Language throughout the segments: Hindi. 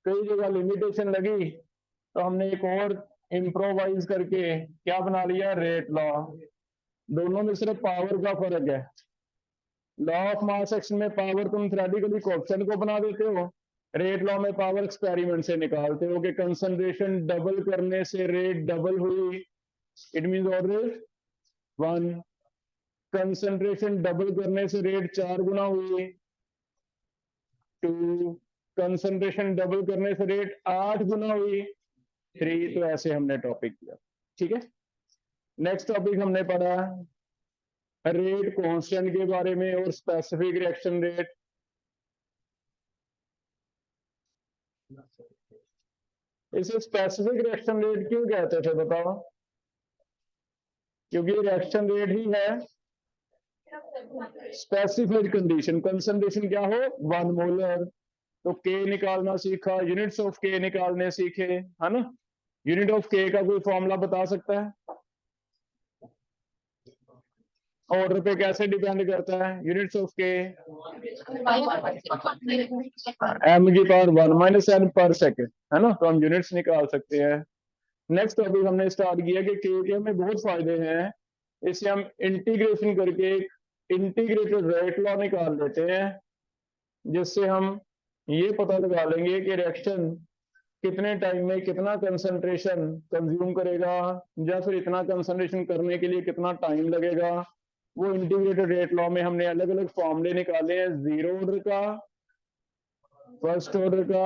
कई जगह लिमिटेशन लगी तो हमने एक और इम्प्रोवाइज करके क्या बना लिया, रेट लॉ। दोनों में सिर्फ पावर का फर्क है। लॉ ऑफ मास सेक्शन में पावर तुम थ्योरेटिकली कोएफिशिएंट को बना देते हो, रेट लॉ में पावर एक्सपेरिमेंट से निकालते हो कि कंसंट्रेशन डबल करने से रेट डबल हुई, it means order 1। Concentration double करने से रेट 4 गुना हुई, 2। कंसंट्रेशन डबल करने से रेट 8 गुना हुई, 3। तो ऐसे हमने टॉपिक किया, ठीक है। नेक्स्ट टॉपिक हमने पढ़ा रेट कांस्टेंट के बारे में और स्पेसिफिक रिएक्शन रेट। इसे स्पेसिफिक रिएक्शन रेट क्यों कहते थे बताओ? क्योंकि रिएक्शन रेट ही है स्पेसिफाइड कंडीशन। कंसंट्रेशन क्या हो, 1 मोलर। तो के निकालना सीखा, यूनिट्स ऑफ के निकालने सीखे, है ना। यूनिट ऑफ के का कोई फॉर्मूला बता सकता है? ऑर्डर पे कैसे डिपेंड करता है? यूनिट्स ऑफ के m की पावर 1 माइनस n पर सेकेंड, है ना। तो हम यूनिट्स निकाल सकते हैं। नेक्स्ट टॉपिक हमने स्टार्ट किया कि के में बहुत फायदे हैं, इसे हम इंटीग्रेशन करके इंटीग्रेटेड रेट लॉ निकाल लेते हैं, जिससे हम ये पता लगा लेंगे कि रिएक्शन कितने टाइम में कितना कंसंट्रेशन कंज्यूम करेगा, या फिर इतना कंसंट्रेशन करने के लिए कितना टाइम लगेगा। वो इंटीग्रेटेड रेट लॉ में हमने अलग अलग फॉर्मूले निकाले हैं, जीरो ऑर्डर का, फर्स्ट ऑर्डर का,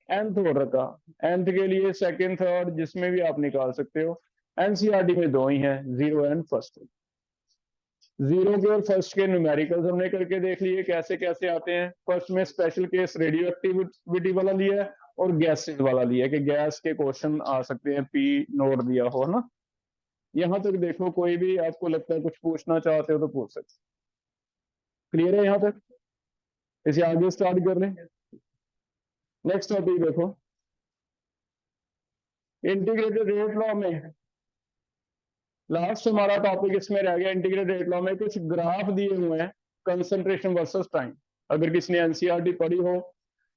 nth ऑर्डर का। nth के लिए सेकंड, थर्ड, जिसमें भी आप निकाल सकते हो। एनसीईआरटी में दो ही हैं, जीरो एंड फर्स्ट। जीरो के और फर्स्ट के न्यूमेरिकल्स हमने करके देख लिए कैसे कैसे आते हैं। फर्स्ट में स्पेशल केस रेडियो एक्टिविटी वाला लिया है और गैसेस वाला लिया है कि गैस के क्वेश्चन आ सकते हैं, पी नोट दिया हो ना। यहां तक देखो, कोई भी आपको लगता है कुछ पूछना चाहते हो तो पूछ सकते। क्लियर है यहां तक? इसे आगे स्टार्ट कर लें। नेक्स्ट टॉपिक देखो, इंटीग्रेटेड रेट लॉ में लास्ट हमारा टॉपिक इसमें रह गया। इंटीग्रेटेड रेट लॉ में कुछ ग्राफ दिए हुए हैं, कंसंट्रेशन वर्सेस टाइम। अगर किसी ने एनसीईआरटी पढ़ी हो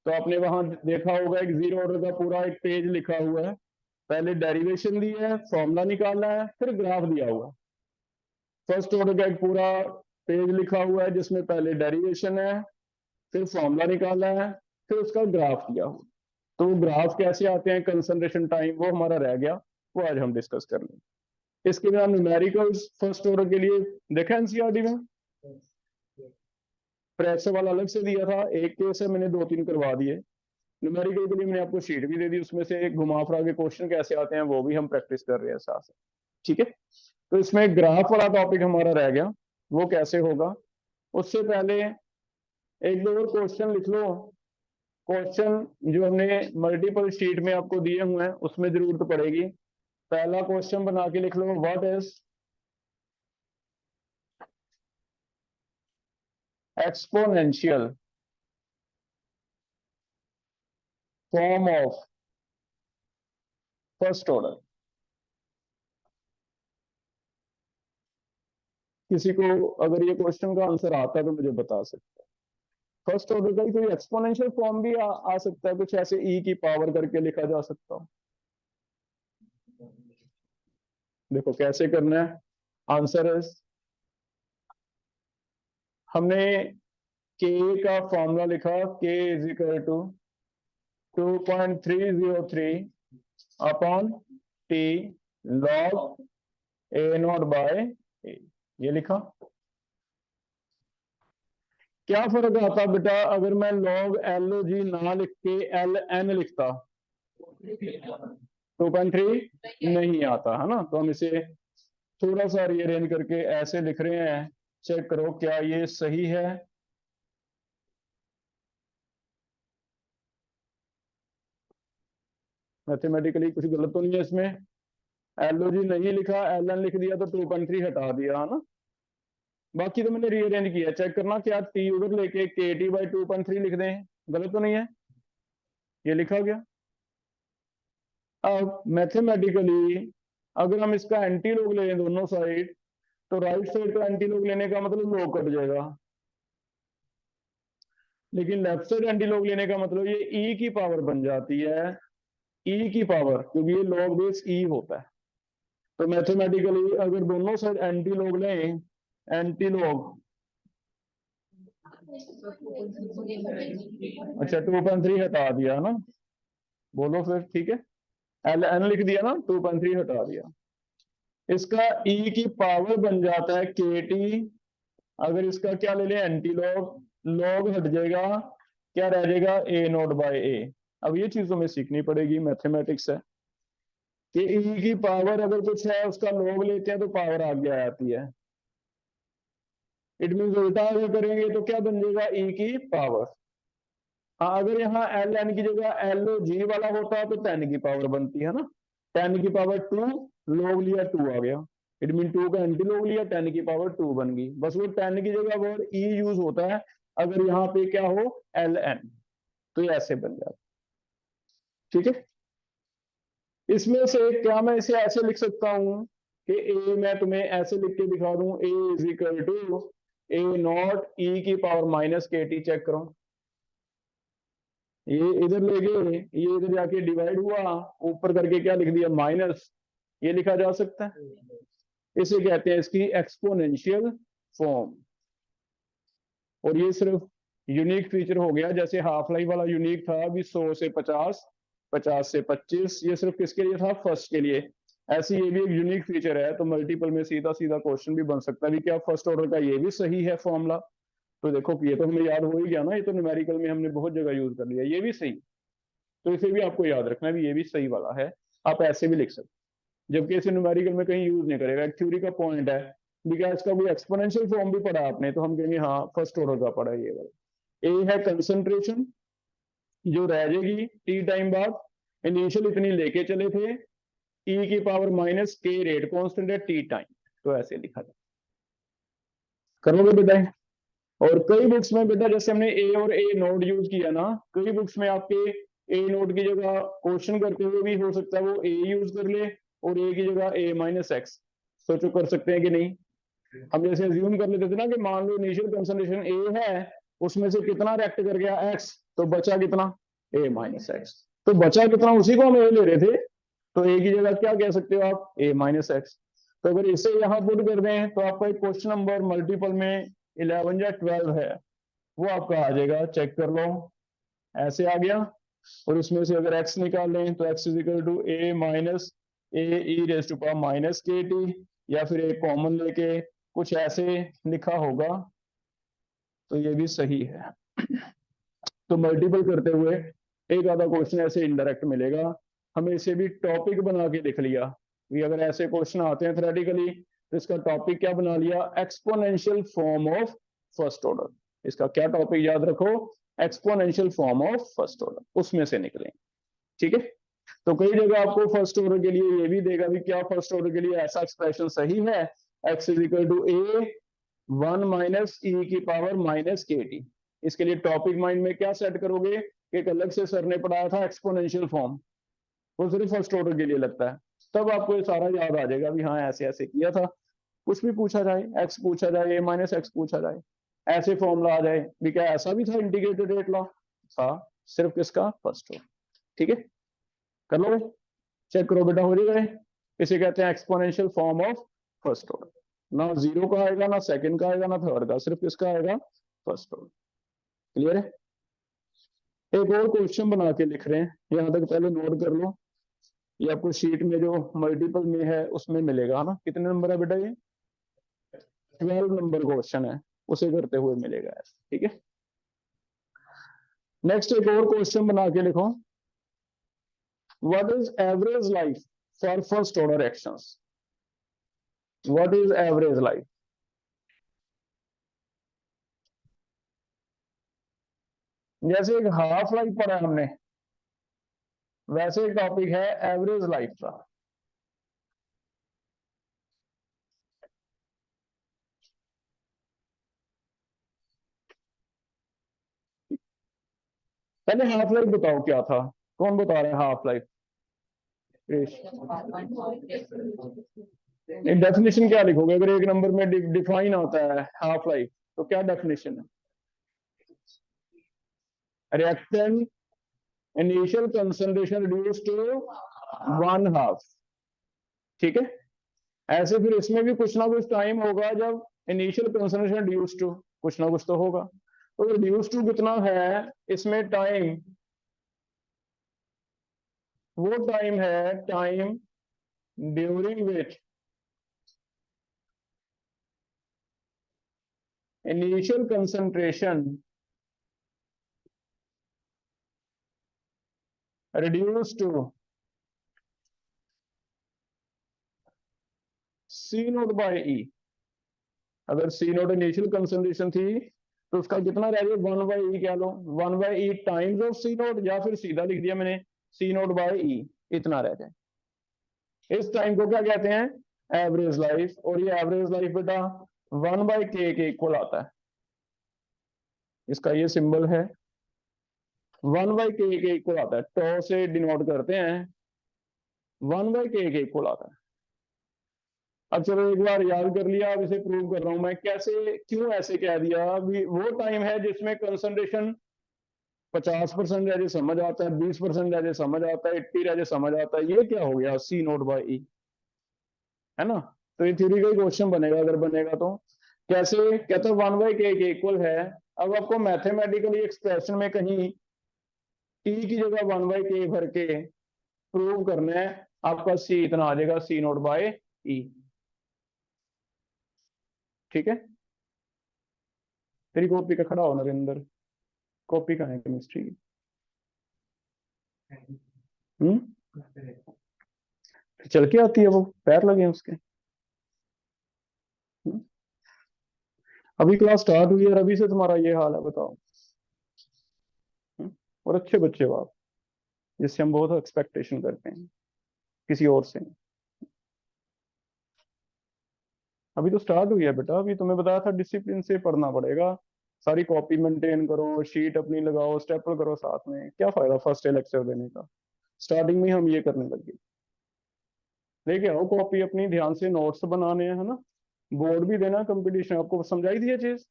तो आपने वहां देखा होगा एक जीरो ऑर्डर का पूरा एक पेज लिखा हुआ है। पहले डेरिवेशन दी है, फॉर्मूला निकालना है, फिर ग्राफ दिया हुआ है। फर्स्ट ऑर्डर का एक पूरा पेज लिखा हुआ है जिसमें पहले डेरिवेशन है, फिर फॉर्मूला निकालना है, फिर उसका ग्राफ दिया हुआ। तो ग्राफ कैसे आते हैं, कंसंट्रेशन टाइम, वो हमारा रह गया, वो आज हम डिस्कस कर लेंगे। इसके बाद न्यूमेरिकल्स फर्स्ट ऑर्डर के लिए देखा एनसीईआरटी में, प्रेशर वाला अलग से दिया था, एक केस है मैंने 2-3 करवा दिए। न्यूमेरिकल के लिए मैंने आपको शीट भी दे दी, उसमें से घुमा फिरा के क्वेश्चन कैसे आते हैं वो भी हम प्रैक्टिस कर रहे हैं साथ साथ, ठीक है। तो इसमें ग्राफ वाला टॉपिक हमारा रह गया, वो कैसे होगा। उससे पहले एक दो और क्वेश्चन लिख लो। क्वेश्चन जो हमने मल्टीपल शीट में आपको दिए हुए हैं उसमें जरूरत पड़ेगी। पहला क्वेश्चन बना के लिख लो, what is exponential form of first order. किसी को अगर ये क्वेश्चन का आंसर आता है तो मुझे बता सकते हैं। फर्स्ट ऑर्डर का ही कोई एक्सपोनेंशियल फॉर्म भी आ सकता है, कुछ ऐसे ई की पावर करके लिखा जा सकता हो। देखो कैसे करना है। आंसर है, हमने के का फॉर्मूला लिखा, K is equal to 2.303 upon T log A naught by A, ये लिखा। क्या फर्क आता बेटा अगर मैं लॉग एल ओ जी ना लिख के एल एन लिखता? 2.3 नहीं आता है ना। तो हम इसे थोड़ा सा रीअरेंज करके ऐसे लिख रहे हैं, चेक करो क्या ये सही है। मैथमेटिकली कुछ गलत तो नहीं है इसमें। एलओजी नहीं लिखा, एल एन लिख दिया तो 2.3 हटा दिया, है ना। बाकी तो मैंने रीअरेंज किया, चेक करना क्या टी उधर लेके के टी बाई 2.3 लिख दें, गलत तो नहीं है। ये लिखा गया। अब मैथमेटिकली अगर हम इसका एंटी लॉग ले लें दोनों साइड, तो राइट साइड का एंटी लॉग लेने का मतलब लॉग कट जाएगा। लेकिन लेफ्ट साइड एंटी लॉग लेने का मतलब ये ई की पावर बन जाती है, ई की पावर, क्योंकि ये लॉग बेस ई होता है। तो मैथमेटिकली अगर दोनों साइड एंटी लॉग लें, एंटी लॉग, अच्छा 2.3 हटा दिया ना, बोलो फिर ठीक है, एल एन लिख दिया ना, 2.3 हटा दिया, इसका ई की पावर बन जाता है के टी। अगर इसका क्या ले लें एंटी लॉग, लॉग हट जाएगा, क्या रह जाएगा ए नॉट बाय ए। अब ये चीज हमें सीखनी पड़ेगी, मैथमेटिक्स है कि ई की पावर अगर कुछ है उसका लॉग लेते हैं तो पावर आगे आ जाती है। इट मीन उल्टा अगर करेंगे तो क्या बन जाएगा ई की पावर। हाँ अगर यहाँ एल एन की जगह एल ओ जी वाला होता तो 10 की पावर बनती है ना, 10 की पावर 2, लॉग लिया 2 आ गया, इट मीन 2 का एंटी लॉग लिया, 10 की पावर 2 बन गई। बस वो 10 की जगह वर्ड ई यूज होता है अगर यहाँ पे क्या हो एल एन, तो ये ऐसे बन जाता। ठीक है, इसमें से क्या मैं इसे ऐसे लिख सकता हूं कि ए, मैं तुम्हें ऐसे लिख के दिखा दूं, A is equal to A naught E की power minus K T. Check करो, ये इधर ले गए, ये इधर जाके डिवाइड हुआ, ऊपर करके क्या लिख दिया माइनस, ये लिखा जा सकता है। इसे कहते हैं इसकी एक्सपोनेंशियल फॉर्म। और ये सिर्फ यूनिक फीचर हो गया, जैसे हाफ लाइफ वाला यूनिक था अभी 100 से 50, 50 से 25, ये सिर्फ किसके लिए था फर्स्ट के लिए। ऐसे ये भी एक यूनिक फीचर है, तो मल्टीपल में सीधा सीधा क्वेश्चन भी बन सकता है भी क्या फर्स्ट ऑर्डर का ये भी सही है फॉर्मूला। तो देखो ये तो हमें याद हो ही गया ना, ये तो न्यूमेरिकल में हमने बहुत जगह यूज कर लिया, ये भी सही। तो इसे भी आपको याद रखना भी ये भी सही वाला है, आप ऐसे भी लिख सकते, जबकि इसे न्यूमेरिकल में कहीं यूज नहीं करेगा, एक थ्योरी का पॉइंट है। बिकॉज इसका कोई एक्सपोनेंशियल फॉर्म भी पढ़ा आपने तो हम कहेंगे हाँ फर्स्ट ऑर्डर का पढ़ा ये वाला। ए है कंसंट्रेशन जो रह जाएगी टी टाइम बाद, इनिशियल इतनी लेके चले थे, ई की पावर माइनस के रेट कॉन्स्टेंट है टी टाइम, तो ऐसे लिखा जाए। करोगे बेटा? और कई बुक्स में बेटा जैसे हमने ए और ए नोट यूज किया ना, कई बुक्स में आपके ए नोट की जगह क्वेश्चन करते हुए भी हो सकता है वो ए यूज कर ले और ए की जगह ए माइनस एक्स। सोचो कर सकते हैं कि नहीं? हम जैसे अज्यूम कर लेते थे ना कि मान लो इनिशियल कंसंट्रेशन ए है, उसमें से कितना रिएक्ट कर गया एक्स, तो बचा कितना ए माइनस एक्स, तो बचा कितना उसी को हम ए ले रहे थे, तो ए की जगह क्या कह सकते हो आप ए माइनस एक्स। तो अगर इसे यहाँ पुट कर दें तो आपका एक क्वेश्चन नंबर मल्टीपल में 11 या 12 है, वो आपका आ जाएगा, चेक कर लो, ऐसे आ गया। और उसमें से अगर x निकाल लें तो x is equal to A minus A E raise to power minus K T, या फिर एक कॉमन लेके कुछ ऐसे लिखा होगा, तो ये भी सही है। तो मल्टीपल करते हुए एक आधा क्वेश्चन ऐसे इनडायरेक्ट मिलेगा, हमें इसे भी टॉपिक बना के लिख लिया कि अगर ऐसे क्वेश्चन आते हैं थ्योरेटिकली तो इसका टॉपिक क्या बना लिया, exponential form of first order. इसका क्या टॉपिक याद रखो, exponential form of first order, उसमें से निकलेंगे। ठीक है, तो कई जगह आपको फर्स्ट ऑर्डर के लिए ये भी देगा भी क्या फर्स्ट ऑर्डर के लिए ऐसा एक्सप्रेशन सही है, X is equal to A 1 minus E की पावर माइनस के टी। इसके लिए टॉपिक माइंड में क्या सेट करोगे, एक अलग से सर ने पढ़ाया था एक्सपोनेंशियल फॉर्म, वो सिर्फ फर्स्ट ऑर्डर के लिए लगता है, तब आपको ये सारा याद आ जाएगा भी हाँ ऐसे ऐसे किया था। कुछ भी पूछा जाए, एक्स पूछा जाए, ए माइनस एक्स पूछा जाए, ऐसे फॉर्मूला आ जाए भी क्या ऐसा भी था इंटीग्रेटेड रेट लॉ था, सिर्फ किसका फर्स्ट ऑर्डर। ठीक है, कर लो, चेक करो बेटा, हो जाएगा। इसे कहते हैं exponential form of first order. ना जीरो का आएगा, ना सेकंड का आएगा, ना थर्ड का, सिर्फ किसका आएगा फर्स्ट ऑर्डर। क्लियर है? एक और क्वेश्चन बना के लिख रहे हैं, यहां तक पहले नोट कर लो, ये आपको शीट में जो मल्टीपल में है उसमें मिलेगा ना, कितने नंबर है बेटा ये, 12 नंबर क्वेश्चन है, उसे करते हुए मिलेगा ऐसे। ठीक है, नेक्स्ट एक और क्वेश्चन बना के लिखो, what is average life for first order actions, what is average life. जैसे एक हाफ लाइफ पढ़ा हमने, वैसे एक टॉपिक है एवरेज लाइफ का। पहले हाफ लाइफ बताओ क्या था, कौन बता रहा है हाफ लाइफ? डेफिनेशन क्या लिखोगे अगर एक नंबर में डिफाइन आता है हाफ लाइफ, तो क्या डेफिनेशन है? Reactant initial concentration reduce to 1/2। ठीक है, ऐसे फिर इसमें भी कुछ ना कुछ टाइम होगा जब इनिशियल कंसंट्रेशन रिड्यूस टू, कुछ ना कुछ तो होगा। तो रिड्यूस टू कितना है इसमें टाइम, वो टाइम है time during which initial concentration reduce to C naught by E. अगर सी नोट इनिशियल कंसंट्रेशन थी तो उसका कितना रह गया, 1/e कह लो, 1/e times of C naught, या फिर सीधा लिख दिया मैंने सी नोट बाय ई, इतना रह जाए। इस टाइम को क्या कहते हैं, एवरेज लाइफ। और ये एवरेज लाइफ बेटा 1/k के इक्वल आता है, इसका ये सिंबल है 1/k के इक्वल आता है, टॉ से डिनोट करते हैं, 1/k के इक्वल आता है। अब चलो एक बार याद कर लिया, अब इसे प्रूव कर रहा हूं मैं कैसे, क्यों ऐसे कह दिया। अभी वो टाइम है जिसमें कंसंट्रेशन 50% रह जाए समझ आता है, 20% रह जाए समझ आता है, 80 रह जाए समझ आता है। ये क्या हो गया सी नोट बाय ई, है ना। तो ये थ्योरी का क्वेश्चन बनेगा, अगर बनेगा तो कैसे, कहते हैं 1/k के इक्वल है। अब आपको मैथमेटिकली एक्सप्रेशन में कहीं टी की जगह 1/k भर के प्रूव करना है, आपका सी इतना आ जाएगा, सी नोट बाय ई। ठीक है, तेरी कॉपी का खड़ा हो नरेंद्र, कॉपी कहाँ है केमिस्ट्री की। चल के आती है वो, पैर लगे हैं उसके। हम्म? अभी क्लास स्टार्ट हुई है और अभी से तुम्हारा ये हाल है, बताओ। और अच्छे बच्चे हो आप, जिससे हम बहुत एक्सपेक्टेशन करते हैं किसी और से। अभी तो स्टार्ट हुई है बेटा, अभी तुम्हें बताया था डिसिप्लिन से पढ़ना पड़ेगा, सारी कॉपी मेंटेन करो, शीट अपनी लगाओ, स्टेपल करो साथ में, क्या फायदा फर्स्ट डे लेक्चर देने का। स्टार्टिंग में हम ये करने लगे। लेके आओ कॉपी अपनी, ध्यान से नोट्स बनाने हैं, है ना। बोर्ड भी देना, कंपटीशन आपको समझाई दी है चीज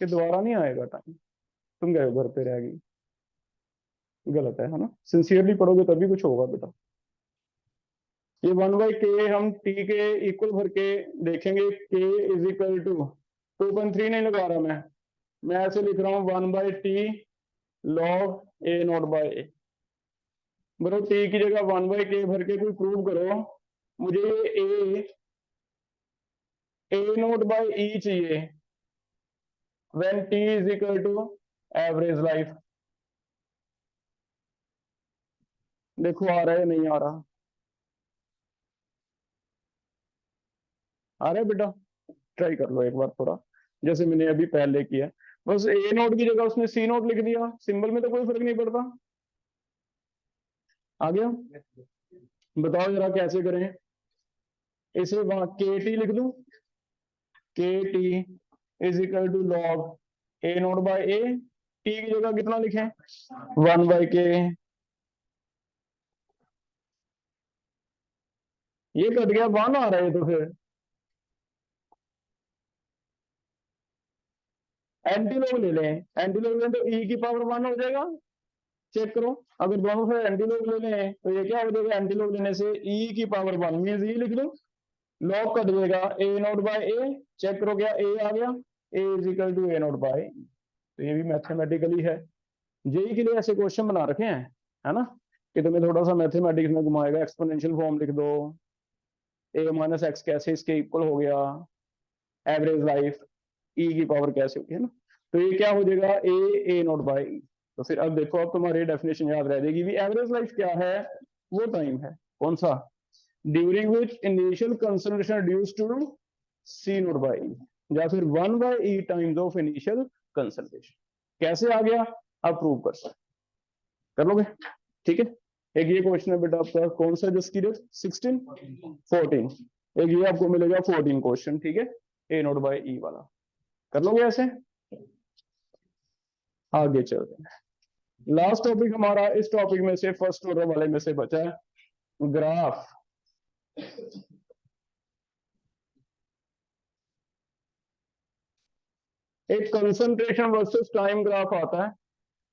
कि दोबारा नहीं आएगा टाइम, तुम गए हो घर पे रह गई, गलत है ना। सिंसियरली पढ़ोगे तभी कुछ होगा बेटा। ये 1/k हम t के इक्वल भर के देखेंगे, k इज इक्वल टू 2.3 नहीं लगा रहा मैं ऐसे लिख रहा हूँ 1/t log a naught by A. बरो t की जगह 1/k भर के कोई प्रूव करो, मुझे ये a नॉट बाय e चाहिए when t is equal to average life. देखो आ रहा है नहीं आ रहा, आ रहा है बेटा, ट्राई कर लो एक बार थोड़ा, जैसे मैंने अभी पहले किया। बस ए नोट की जगह उसने सी नोट लिख दिया, सिंबल में तो कोई फर्क नहीं पड़ता। आ गया, बताओ जरा कैसे करें। इसे वहां के टी लिख दूं, K T is equal to log A naught by A, T की जगह कितना लिखें, 1/k। ये कट गया, 1 आ रहा है तो फिर एंटी लॉग ले लें, एंटी लॉग लें तो ई की पावर 1 हो जाएगा। चेक करो, अगर दोनों से एंटी लॉग ले लें तो ये क्या हो जाएगा, एंटी लॉग लेने से ई की पावर 1 मीन्स ई लिख दो, लॉग कट देगा A naught by A, check करो क्या ए आ गया, A is equal to A naught by. तो ये भी मैथमेटिकली है, जेई के लिए ऐसे क्वेश्चन बना रखे हैं, है ना, कि तुम्हें थोड़ा सा मैथमेटिक्स में घुमाएगा, एक्सपोनेंशियल फॉर्म लिख दो, ए माइनस एक्स कैसे इसके इक्वल हो गया, एवरेज लाइफ ई की पावर कैसे होगी, है ना। तो ये क्या हो जाएगा, ए नोट बाय ई। तो फिर अब देखो, अब तुम्हारी डेफिनेशन याद रह जाएगी भी, एवरेज लाइफ क्या है, वो टाइम है कौन सा, during which initial concentration reduce to C naught by E, या फिर 1/e times of initial concentration. कैसे आ गया, आप प्रूव कर सकते, कर लोगे। ठीक है, एक ये क्वेश्चन है बेटा आपका, कौन सा जस्ट की 16 14, एक ये आपको मिलेगा 14 क्वेश्चन, ठीक है, ए नोट बाय ई वाला, कर लोगे ऐसे। आगे चलते हैं, लास्ट टॉपिक हमारा इस टॉपिक में से फर्स्ट ऑर्डर वाले में से बचा है ग्राफ। एक कंसंट्रेशन वर्सेस टाइम ग्राफ आता है,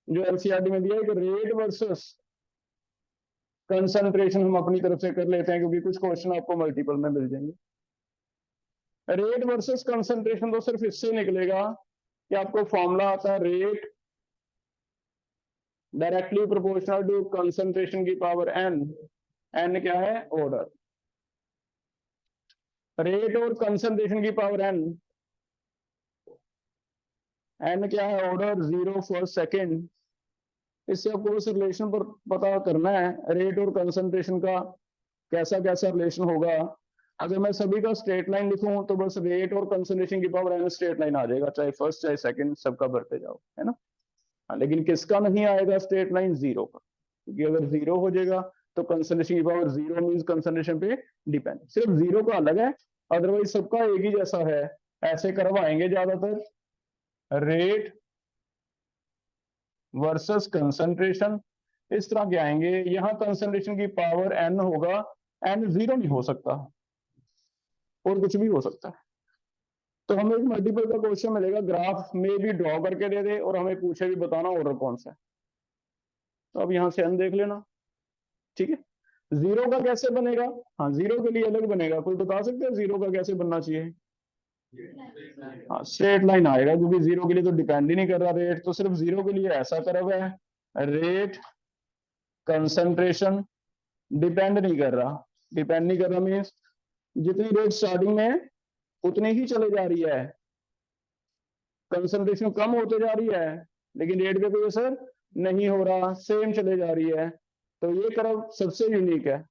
जो एनसीईआरटी में दिया है कि रेट वर्सेस कंसंट्रेशन हम अपनी तरफ से कर लेते हैं, क्योंकि कुछ क्वेश्चन आपको मल्टीपल में मिल जाएंगे। रेट वर्सेस कंसंट्रेशन तो सिर्फ इससे निकलेगा कि आपको फॉर्मूला आता है rate directly proportional to concentration की पावर एन। एन क्या है? ऑर्डर। रेट और कंसंट्रेशन की पावर एन, एन क्या है? Order, 0 first second. इससे आपको उस रिलेशन पर पता करना है रेट और कंसंट्रेशन का कैसा कैसा रिलेशन होगा। अगर मैं सभी का स्ट्रेट लाइन लिखूं तो बस रेट और कंसंट्रेशन की पावर एन स्ट्रेट लाइन आ जाएगा, चाहे फर्स्ट चाहे सेकंड, सबका भरते जाओ, है ना। लेकिन किसका नहीं आएगा स्ट्रेट लाइन? जीरो का, क्योंकि अगर जीरो हो जाएगा तो कंसंट्रेशन की पावर जीरो मींस कंसंट्रेशन पे डिपेंड। सिर्फ जीरो का अलग है, अदरवाइज सबका एक ही जैसा है। ऐसे करवाएंगे ज्यादातर, रेट वर्सेस कंसंट्रेशन, इस तरह के आएंगे। यहां कंसंट्रेशन की पावर एन होगा, एन जीरो नहीं हो सकता और कुछ भी हो सकता है। तो हमें एक मल्टीपल का क्वेश्चन मिलेगा, ग्राफ में भी ड्रॉ करके दे दे और हमें पूछे भी बताना ऑर्डर कौन सा है। तो अब यहां से एन देख लेना, ठीक है। जीरो का कैसे बनेगा? हाँ, जीरो के लिए अलग बनेगा। कोई बता सकते हैं जीरो का कैसे बनना चाहिए? हाँ, स्ट्रेट लाइन आएगा, क्योंकि जीरो के लिए तो डिपेंड ही नहीं कर रहा रेट, तो सिर्फ जीरो के लिए ऐसा कर्व है। रेट कंसंट्रेशन डिपेंड नहीं कर रहा। डिपेंड नहीं कर रहा मीन्स जितनी रेट स्टार्टिंग में उतनी ही चले जा रही है, कंसंट्रेशन कम होते जा रही है लेकिन रेट पे कोई असर नहीं हो रहा, सेम चले जा रही है। तो ये कर्व सबसे यूनिक है,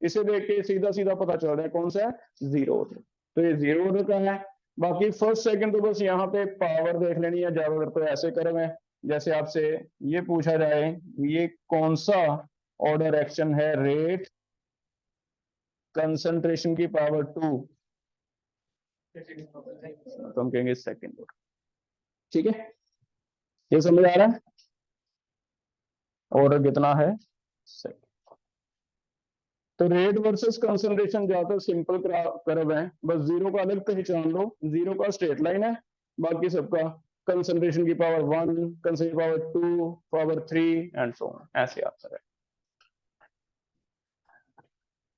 इसे देख के सीधा सीधा पता चल रहा है कौन सा है? Zero order. तो ये जीरो ऑर्डर का है। बाकी फर्स्ट सेकंड तो बस यहाँ पे पावर देख लेनी है, ज्यादातर तो ऐसे कर्व है। जैसे आपसे ये पूछा जाए ये कौन सा ऑर्डर एक्शन है, रेट कंसंट्रेशन की पावर 2, तो हम कहेंगे सेकंड ऑर्डर। ठीक है, ये समझ आ रहा है ऑर्डर कितना है? सेकंड। तो रेट वर्सेस कंसंट्रेशन ज्यादा सिंपल कर्व है, बस जीरो का अलग पहचान लो। जीरो का स्ट्रेट लाइन है, बाकी सबका कंसंट्रेशन की power 1, concentration power 2, power 3 and so on, ऐसे आंसर है।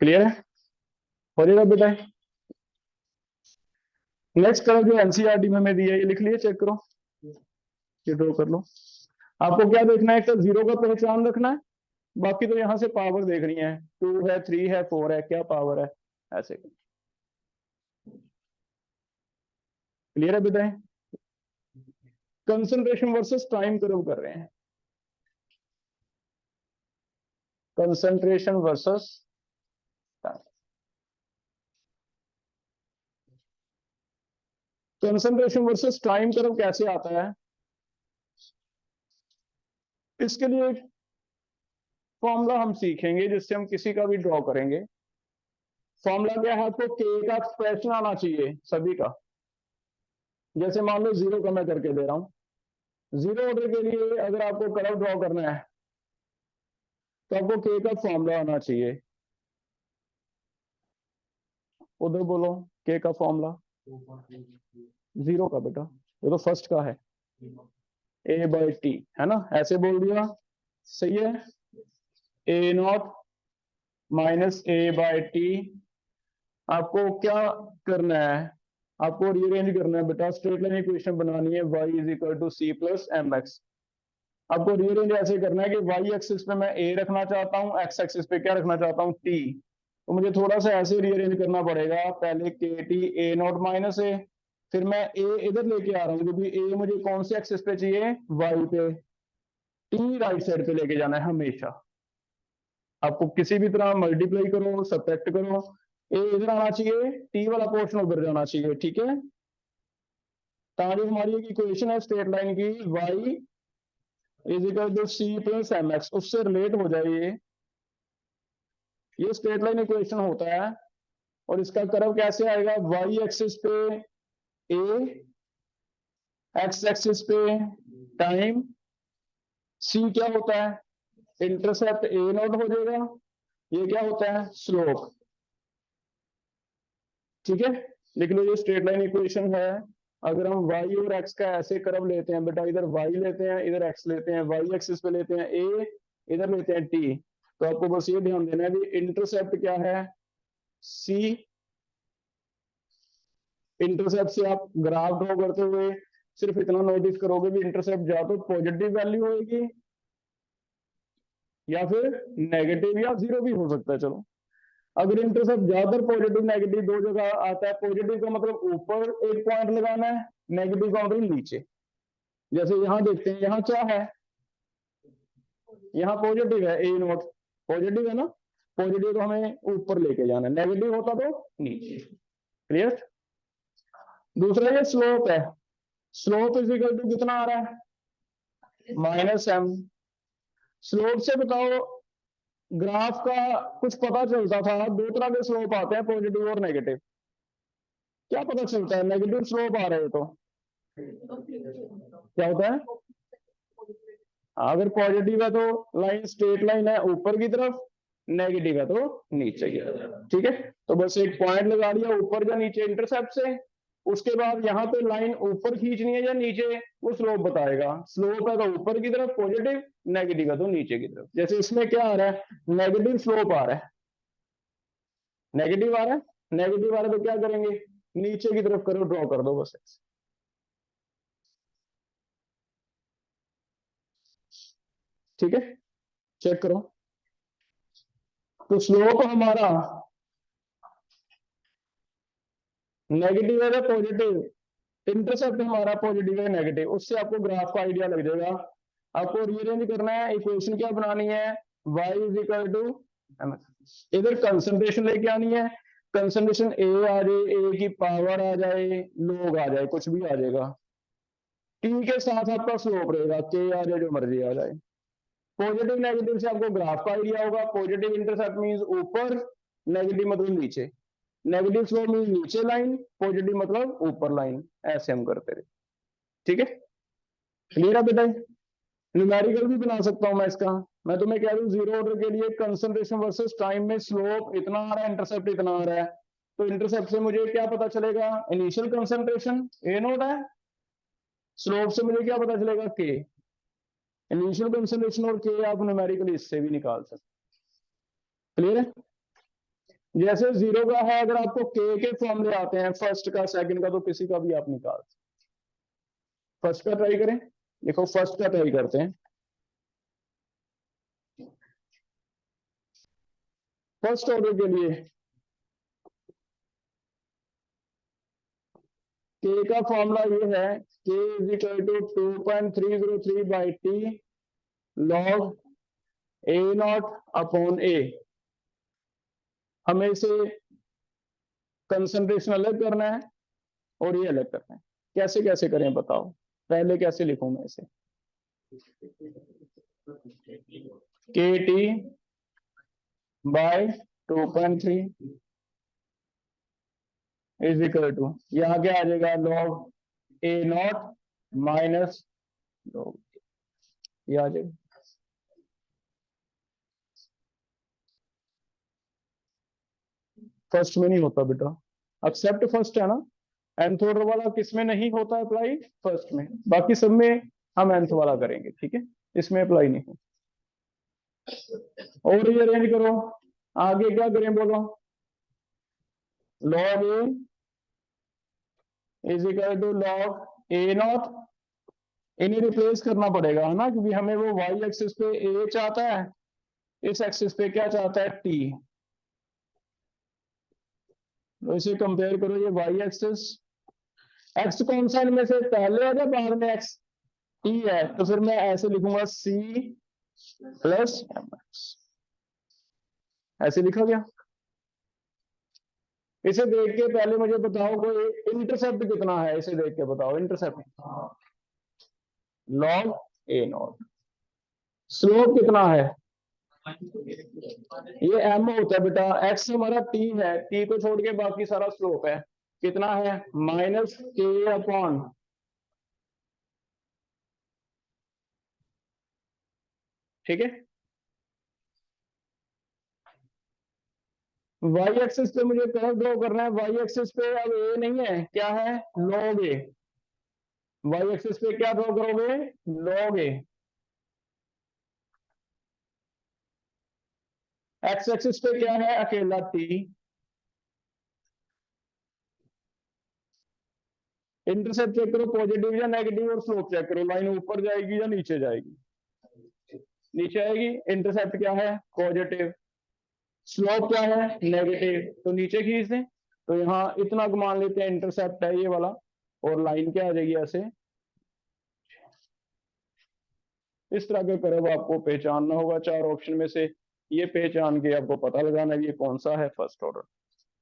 क्लियर है? हो जाएगा बेटा। नेक्स्ट कर्व जो एनसीईआरटी में दिया है ये लिख लिए, चेक करो, ये ड्रॉ कर लो। आपको क्या देखना है? तो जीरो का पहचान रखना है, बाकी तो यहां से पावर देखनी है, 2 है, 3 है, 4 है, क्या पावर है, ऐसे। क्लियर है बेटा? कंसंट्रेशन वर्सेस टाइम कर्व कर रहे हैं, concentration versus time. Concentration versus time curve कैसे आता है? इसके लिए एक फॉर्मूला हम सीखेंगे जिससे हम किसी का भी ड्रॉ करेंगे। फॉर्मूला क्या है? आपको के का एक्सप्रेशन आना चाहिए सभी का। जैसे मान लो जीरो का मैं करके दे रहा हूं। जीरो ऑर्डर के लिए अगर आपको कर्व ड्रॉ करना है तो आपको के का फॉर्मूला आना चाहिए। उधर बोलो, के का फॉर्मूला। जीरो का बेटा, ये तो फर्स्ट का है, ए बाई टी, है ना, ऐसे बोल दिया, सही है। A naught minus A by T. आपको क्या करना है? आपको रीअरेंज करना है बेटा, स्ट्रेट लाइन इक्वेशन बनानी है, y is equal to C plus M X. आपको रीअरेंज ऐसे करना है कि y एक्सिस पे मैं a रखना चाहता हूँ, x एक्सिस पे क्या रखना चाहता हूँ? t। तो मुझे थोड़ा सा ऐसे रीअरेंज करना पड़ेगा, पहले के टी ए नॉट माइनस ए, फिर मैं a इधर लेके आ रहा हूँ क्योंकि a मुझे कौन से एक्सिस पे चाहिए? y पे। t राइट साइड पे लेके जाना है हमेशा। आपको किसी भी तरह मल्टीप्लाई करो, सब्ट्रैक्ट करो, ए इधर आना चाहिए, टी वाला पोर्शन उधर जाना चाहिए, ठीक है। ताकि हमारी एक इक्वेशन है स्ट्रेट लाइन की, y is equal to C plus M X, उससे रिलेट हो जाए ये स्ट्रेट लाइन इक्वेशन होता है। और इसका कर्व कैसे आएगा? y एक्सिस पे a, x एक्सिस पे टाइम, c क्या होता है? इंटरसेप्ट a नॉट हो जाएगा, ये क्या होता है? स्लोप। ठीक है, लिख लो, ये स्ट्रेट लाइन इक्वेशन है अगर हम y और x का ऐसे कर्व लेते हैं बेटा, इधर y लेते हैं, इधर x लेते हैं, y एक्सिस पे लेते हैं a, इधर लेते हैं t, तो आपको बस ये ध्यान देना है कि इंटरसेप्ट क्या है, c। इंटरसेप्ट से आप ग्राफ ड्रॉ करते हुए सिर्फ इतना नोटिस करोगे कि इंटरसेप्ट या तो पॉजिटिव वैल्यू होगी या फिर नेगेटिव या जीरो भी हो सकता है। चलो, अगर इंटरसेप्ट ज्यादातर पॉजिटिव नेगेटिव दो जगह आता है, पॉजिटिव का मतलब ऊपर एक पॉइंट लगाना है, नेगेटिव का मतलब नीचे। जैसे यहां देखते हैं, यहाँ क्या है, यहाँ पॉजिटिव है, ए नोट पॉजिटिव है ना, पॉजिटिव तो हमें ऊपर लेके जाना है, नेगेटिव होता तो नीचे। क्लियर। दूसरा ये स्लोप है, स्लोप इज इक्वल टू कितना आ रहा है, -m। स्लोप से बताओ, ग्राफ का कुछ पता चलता था, दो तरह के स्लोप आते हैं, पॉजिटिव और नेगेटिव। क्या पता चलता है, नेगेटिव स्लोप आ रहे हो तो क्या होता है, अगर पॉजिटिव है तो लाइन स्ट्रेट लाइन है ऊपर की तरफ, नेगेटिव है तो नीचे की तरफ। ठीक है, तो बस एक पॉइंट लगा लिया ऊपर या नीचे इंटरसेप्ट से, उसके बाद यहाँ पे लाइन ऊपर खींचनी है या नीचे, वो स्लोप बताएगा। स्लोप है तो ऊपर की तरफ पॉजिटिव, नेगेटिव है तो नीचे की तरफ। जैसे इसमें क्या आ रहा है, नेगेटिव स्लोप आ रहा है, नेगेटिव आ रहा है, नेगेटिव आ रहा है तो क्या करेंगे, नीचे की तरफ करो, ड्रॉ कर दो बस ऐसे। ठीक है, चेक करो, तो स्लोप हमारा नेगेटिव है या पॉजिटिव, इंटरसेप्ट हमारा पॉजिटिव है नेगेटिव, उससे आपको ग्राफ का आइडिया लग जाएगा। आपको रीअरेंज करना है, इक्वेशन क्या बनानी है, y इज इक्वल टू, इधर कंसंट्रेशन लेके आनी है, कंसंट्रेशन ए आ जाए, ए की पावर आ जाए, लोग आ जाए, कुछ भी आ जाएगा, टी के साथ आपका स्लोप रहेगा, के आ जाए जो मर्जी आ जाए। पॉजिटिव नेगेटिव से आपको ग्राफ का आइडिया होगा, पॉजिटिव इंटरसेप्ट मींस ऊपर, नेगेटिव मतलब नीचे, नेगेटिव स्लोप मींस नीचे लाइन, पॉजिटिव मतलब ऊपर लाइन, ऐसे हम करते रहे। ठीक है, क्लियर है बेटा। न्यूमेरिकल भी बना सकता हूं मैं इसका, मैं तुम्हें कह रहा हूं जीरो ऑर्डर के लिए कंसंट्रेशन वर्सेस टाइम में स्लोप इतना आ रहा है, इंटरसेप्ट इतना आ रहा है, तो इंटरसेप्ट से मुझे क्या पता चलेगा, इनिशियल कंसंट्रेशन ए नोट है, स्लोप से मुझे क्या पता चलेगा, के। इनिशियल कंसंट्रेशन और के आप न्यूमेरिकली इससे भी निकाल सकते। क्लियर है। जैसे जीरो का है, अगर आपको के फॉर्मूले आते हैं, फर्स्ट का सेकंड का, तो किसी का भी आप निकाल सकते। फर्स्ट का ट्राई करें, देखो फर्स्ट का ट्राई करते हैं। फर्स्ट ऑर्डर के लिए के का फॉर्मूला ये है, K is equal to 2.303 by T log A naught upon A. हमें इसे कंसंट्रेशन अलग करना है और ये अलग करना है, कैसे कैसे करें बताओ, पहले कैसे लिखूं मैं इसे, K T by 2.3 is equal to, यहाँ क्या आ जाएगा, log A naught minus log, ये आ जाएगा। फर्स्ट में नहीं होता बेटा, एक्सेप्ट फर्स्ट है ना, nth ऑर्डर वाला किस में नहीं होता अप्लाई, फर्स्ट में, बाकी सब में हम nth वाला करेंगे। ठीक है, इसमें अप्लाई नहीं हो। और ये अरेंज करो, आगे क्या करें बोलो, log A is equal to log A naught, इन्हें रिप्लेस करना पड़ेगा है ना, क्योंकि हमें वो वाई एक्सिस पे ए चाहता है, इस एक्सिस पे क्या चाहता है, टी। तो इसे कंपेयर करो, ये वाई एक्सिस, एक्स कौन सा इनमें से पहले है या बाद में, एक्स टी है, तो फिर मैं ऐसे लिखूंगा सी प्लस एम एक्स, ऐसे लिखा गया। इसे देख के पहले मुझे बताओ कोई इंटरसेप्ट कितना है, इसे देख के बताओ intercept, log A not. Slope कितना है, ये एम होता है बेटा, एक्स हमारा टी है, टी को छोड़ के बाकी सारा स्लोप है, कितना है, माइनस के अपॉन, ठीक है। वाई एक्सिस पे मुझे कर्व ड्रॉ करना है, वाई एक्सिस पे अब ए नहीं है, क्या है, लॉग ए, वाई एक्सिस पे क्या ड्रॉ करोगे, लॉग ए। एक्स एक्सिस पे क्या है, अकेला टी। इंटरसेप्ट चेक करो, पॉजिटिव या नेगेटिव, और स्लोप चेक करो, लाइन ऊपर जाएगी या नीचे जाएगी, नीचे आएगी। इंटरसेप्ट क्या है, पॉजिटिव। स्लोप क्या है, नेगेटिव, तो नीचे खींच दें। तो यहाँ इतना मान लेते हैं इंटरसेप्ट है ये वाला, और लाइन क्या आ जाएगी ऐसे। इस तरह के कर्व आपको पहचानना होगा, चार ऑप्शन में से ये पहचान के आपको पता लगाना है ये कौन सा है फर्स्ट ऑर्डर।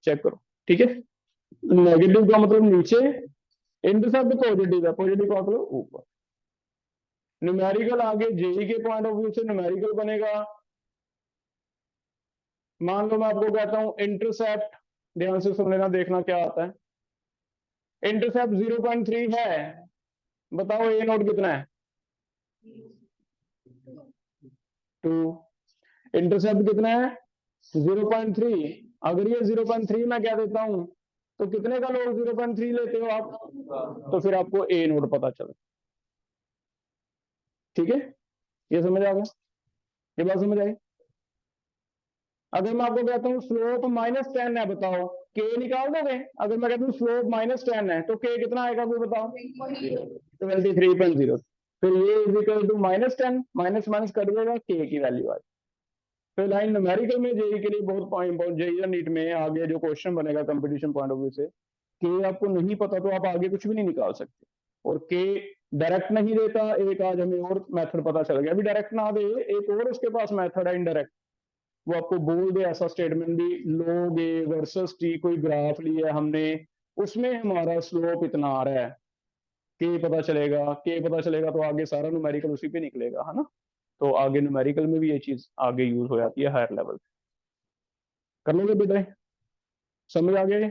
चेक करो, ठीक है। नेगेटिव का मतलब नीचे, इंटरसेप्ट पॉजिटिव है, पॉजिटिव का मतलब ऊपर। न्यूमेरिकल आगे जेई के पॉइंट ऑफ व्यू से न्यूमेरिकल बनेगा। मान लो मैं आपको कहता हूं इंटरसेप्ट, ध्यान से सुन लेना, देखना क्या आता है। इंटरसेप्ट 0.3 है, बताओ ए नोट कितना है, 2। इंटरसेप्ट कितना है, 0.3। अगर ये 0.3 मैं कह देता हूं तो कितने का लोग 0.3 लेते हो आप, तो फिर आपको ए नोट पता चले। ठीक है, ये समझ आ गया, ये बात समझ आई। अगर मैं आपको कहता हूँ स्लोप -10 है, बताओ के निकाल दोगे। अगर मैं कहता हूँ स्लोप -10 है तो के कितना आएगा, कोई बताओ, 23.0। फिर ये is equal to -10, minus minus cut देगा, के की वैल्यू आई। फिर लाइन न्यूमेरिकल में जेई के लिए बहुत पॉइंट, जेई या नीट में आगे जो क्वेश्चन बनेगा कंपटीशन पॉइंट ऑफ व्यू से, के आपको नहीं पता तो आप आगे कुछ भी नहीं निकाल सकते। और के डायरेक्ट नहीं देता, एक आज हमें और मेथड पता चल गया, अभी डायरेक्ट ना दे, एक और उसके पास मेथड है इनडायरेक्ट। वो आपको बोल दे ऐसा स्टेटमेंट भी, log a वर्सेस टी, कोई ग्राफ लिया हमने, उसमें हमारा स्लोप इतना आ रहा है, के पता चलेगा, के पता चलेगा तो आगे सारा न्यूमेरिकल उसी पे निकलेगा, है ना। तो आगे न्यूमेरिकल में भी ये चीज आगे यूज हो जाती है हायर लेवल। कर लोगे बेटा, समझ आ गया।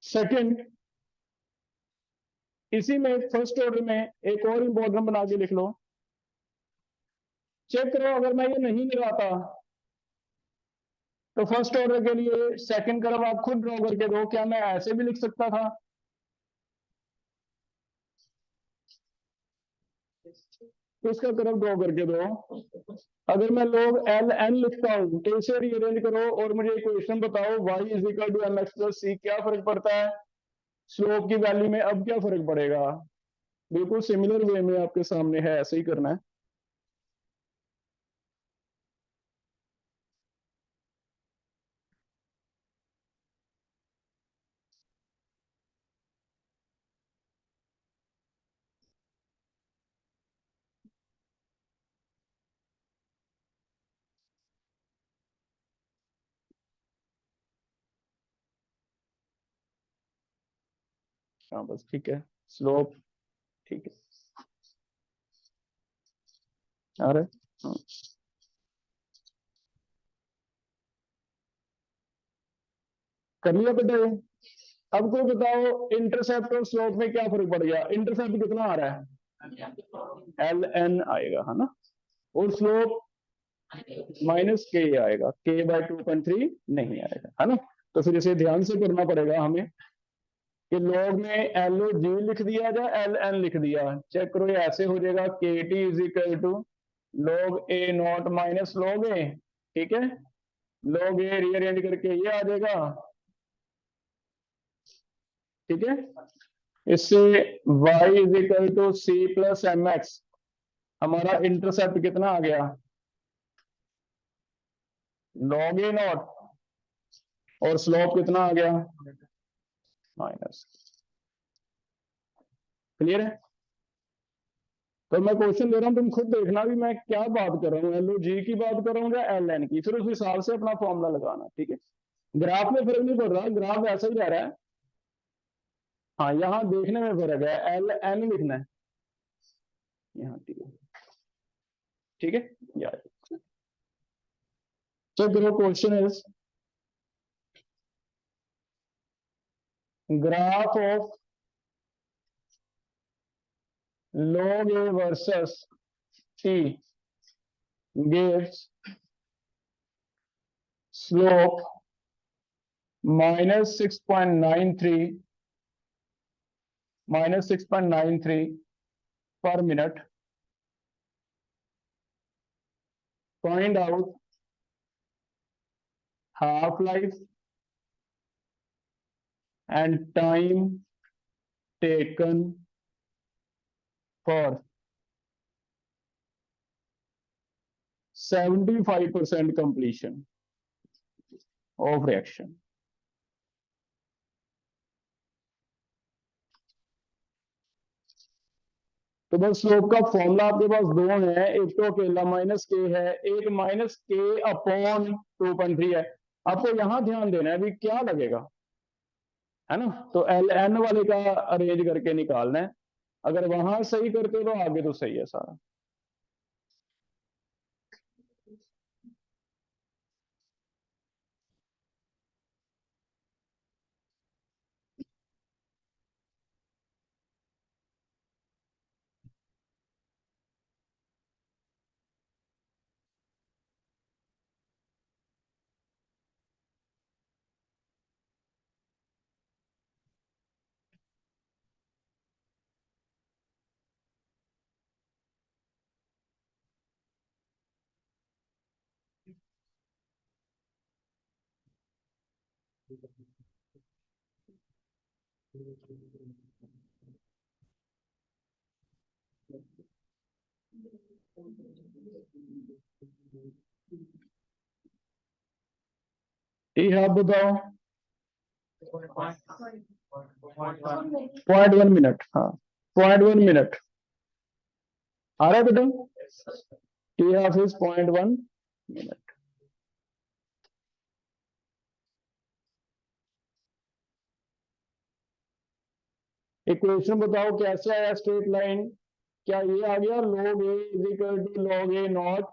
सेकंड, इसी में फर्स्ट ऑर्डर में एक और इंपॉर्टेंट बना के लिख लो। चेक करो, अगर मैं ये नहीं लगाता तो फर्स्ट ऑर्डर के लिए सेकंड कर्व आप खुद ड्रॉ करके दो, क्या मैं ऐसे भी लिख सकता था, तो इसका कर्व ड्रॉ करके दो। अगर मैं log एल एन लिखता हूं तो इसे रीअरेंज करो और मुझे इक्वेशन बताओ, y is equal to M X plus C, क्या फर्क पड़ता है स्लोप की वैल्यू में, अब क्या फर्क पड़ेगा। बिल्कुल सिमिलर वे में आपके सामने है, ऐसे ही करना है। हाँ बस ठीक है, स्लोप ठीक है, आ रहा है। हाँ। कर लिया बेटा ये। अब कोई बताओ इंटरसेप्ट और स्लोप में क्या फर्क पड़ गया, इंटरसेप्ट कितना आ रहा है, एल एन आएगा, है ना, और स्लोप -के आएगा, के बाय 2.3 नहीं आएगा, है ना। तो फिर इसे ध्यान से करना पड़ेगा हमें कि लॉग में एल ओ जी लिख दिया या एल एन लिख दिया। चेक करो, ये ऐसे हो जाएगा, K T is equal to log A naught minus log A, ठीक है। लॉग ए रीअरेंज करके ये आ जाएगा, ठीक है। इससे y is equal to C plus M X, हमारा इंटरसेप्ट कितना आ गया, लॉग ए नॉट, और स्लोप कितना आ गया, माइनस। क्लियर है। तो मैं क्वेश्चन दे रहा हूँ, तुम खुद देखना भी मैं क्या बात कर रहा हूँ, एल ओ जी की बात कर रहा हूँ या एल एन की, फिर उस हिसाब से अपना फॉर्मूला लगाना, ठीक है। ग्राफ में फर्क नहीं पड़ रहा, ग्राफ ऐसा ही रह रहा है। हाँ, यहाँ देखने में फर्क है, एल एन लिखना है यहाँ, ठीक है, ठीक है यार। चेक करो, question is graph of log a versus t gives slope -6.93 -6.93 per minute. Find out half life and time taken for 75% completion of reaction. तो बस स्लोप का फॉर्मूला आपके पास दो है, एक तो अकेला माइनस के है, एक माइनस के अपॉन 2.3 है। आपको यहां ध्यान देना है अभी क्या लगेगा, है ना। तो एल एन वाले का अरेंज करके निकालना है, अगर वहां सही करते हो तो आगे तो सही है सारा। ठीक है, आप बताओ। 0.1 मिनट, हाँ 0.1 मिनट आ रहा है बेटा। T half is 0.1 minute. Equation बताओ कैसे आया स्ट्रेट लाइन, क्या ये आ गया log a is equal to log a not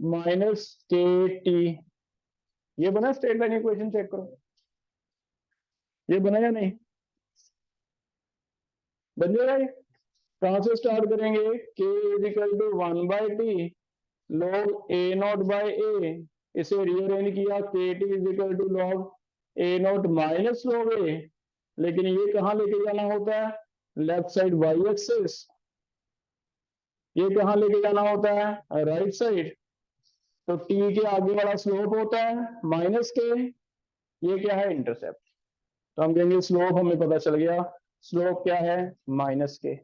minus K T, ये बना स्ट्रेट लाइन इक्वेशन, चेक करो ये बना या नहीं, बन जाएगा ये। कहां से स्टार्ट करेंगे, K is equal to 1/t log a naught by A, इसे रीअरेंज किया K T is equal to log a not minus log a, लेकिन ये कहां लेके जाना होता है, लेफ्ट साइड वाई एक्सिस, ये कहां लेके जाना होता है, राइट साइड। तो टी के आगे वाला स्लोप होता है माइनस के, ये क्या है, इंटरसेप्ट। तो हम कहेंगे स्लोप हमें पता चल गया, स्लोप क्या है, माइनस के।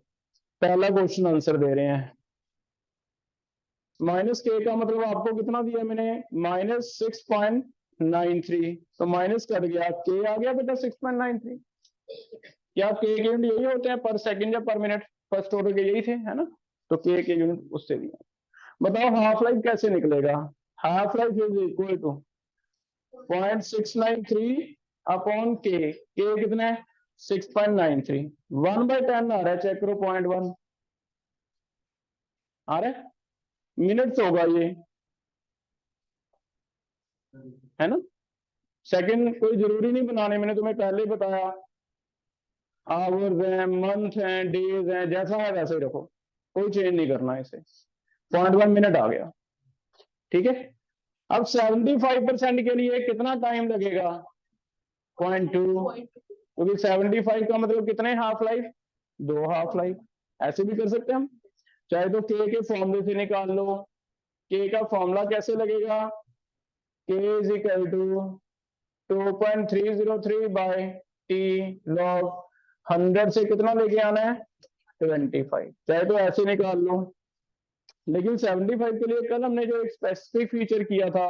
पहला क्वेश्चन आंसर दे रहे हैं। माइनस के का मतलब आपको कितना दिया मैंने, -6.93, तो माइनस कर गया, के आ गया बेटा 6.93। क्या के के यूनिट यही होते हैं पर सेकंड या पर मिनट, फर्स्ट ऑर्डर के यही थे, है ना। तो के यूनिट उससे दिया। बताओ हाफ लाइफ कैसे निकलेगा, half life is equal to 0.693 upon K कितना है 6.93, 1/10 आ रहा है, चेक करो 0.1 आ रहा है, मिनट्स होगा ये, है ना। सेकंड कोई जरूरी नहीं बनाने, मैंने तुम्हें पहले ही बताया, आवर्स हैं, मंथ हैं, डेज हैं, जैसा है वैसे ही रखो, कोई चेंज नहीं करना इसे। 0.1 मिनट आ गया, ठीक है। अब 75% के लिए कितना टाइम लगेगा, 0.2, क्योंकि 75 का मतलब कितने हाफ लाइफ, 2 हाफ लाइफ। ऐसे भी कर सकते हैं हम, चाहे तो के फॉर्मूले से निकाल लो। के का फॉर्मूला कैसे लगेगा, K is equal to 2.303 by T log 100 से कितना लेके आना है 25, चाहे तो ऐसे निकाल लो। लेकिन 75 के लिए कल हमने जो एक स्पेसिफिक फीचर किया था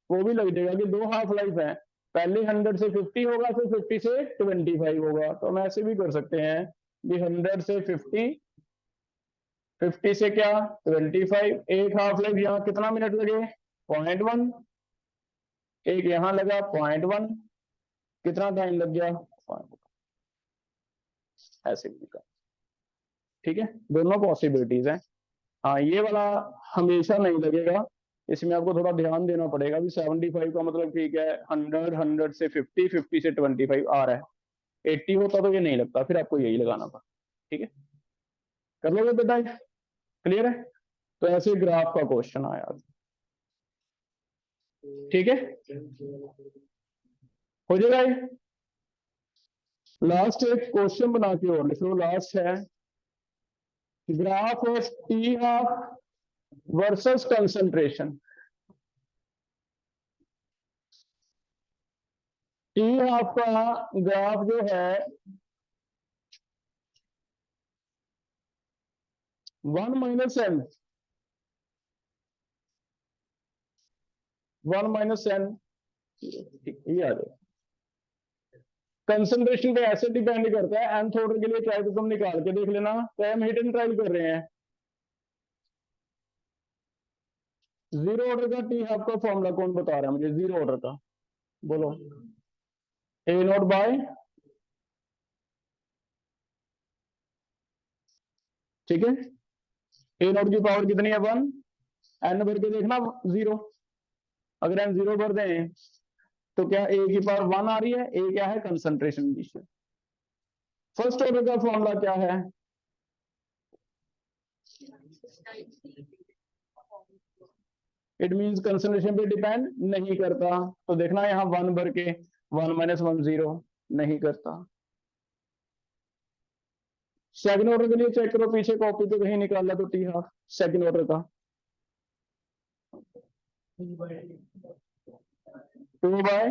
वो भी लग जाएगा कि 2 हाफ लाइफ है, पहले 100 से 50 होगा, फिर 50 से 25 होगा। तो हम ऐसे भी कर सकते हैं कि 100 से 50, 50 से क्या 25, एक हाफ लाइफ यहाँ कितना मिनट लगे 0.1, एक यहाँ लगा 0.1, कितना टाइम लग गया 0.1, ऐसे भी का। ठीक है, दोनों पॉसिबिलिटीज हैं। हाँ ये वाला हमेशा नहीं लगेगा, इसमें आपको थोड़ा ध्यान देना पड़ेगा भी 75 का मतलब ठीक है 100, 100 से 50, 50 से 25 आ रहा है, 80 होता तो ये नहीं लगता, फिर आपको यही लगाना था। ठीक है, कर लोगे बेटा, क्लियर है। तो ऐसे ग्राफ का क्वेश्चन आया, ठीक है, हो जाएगा ये। लास्ट एक क्वेश्चन बना के और लिख लो। लास्ट है graph of T half versus concentration. T half का ग्राफ जो है 1 माइनस एन, 1 माइनस एन ये आ जाए। कंसंट्रेशन पे ऐसे डिपेंड करता है, nth ऑर्डर के लिए चाहे तो तुम निकाल के देख लेना। तो हम हिट एंड ट्रायल कर रहे हैं। जीरो ऑर्डर का टी हाफ का फॉर्मूला कौन बता रहा है मुझे? जीरो ऑर्डर का बोलो। ए नॉट बाय, ठीक है, ए नॉट की पावर कितनी है? 1। एन भर के देखना जीरो। अगर एन जीरो भर दें तो क्या ए की पावर 1 आ रही है? ए क्या है? Concentration ratio. फर्स्ट ऑर्डर का फॉर्मूला क्या है? इट मींस कंसंट्रेशन पे डिपेंड नहीं करता। तो देखना यहाँ 1 भर के 1 माइनस 1 0 नहीं करता। सेकंड ऑर्डर के लिए चेक करो, पीछे कॉपी पे कहीं निकाला तो टी हाफ सेकंड ऑर्डर का 2 बाय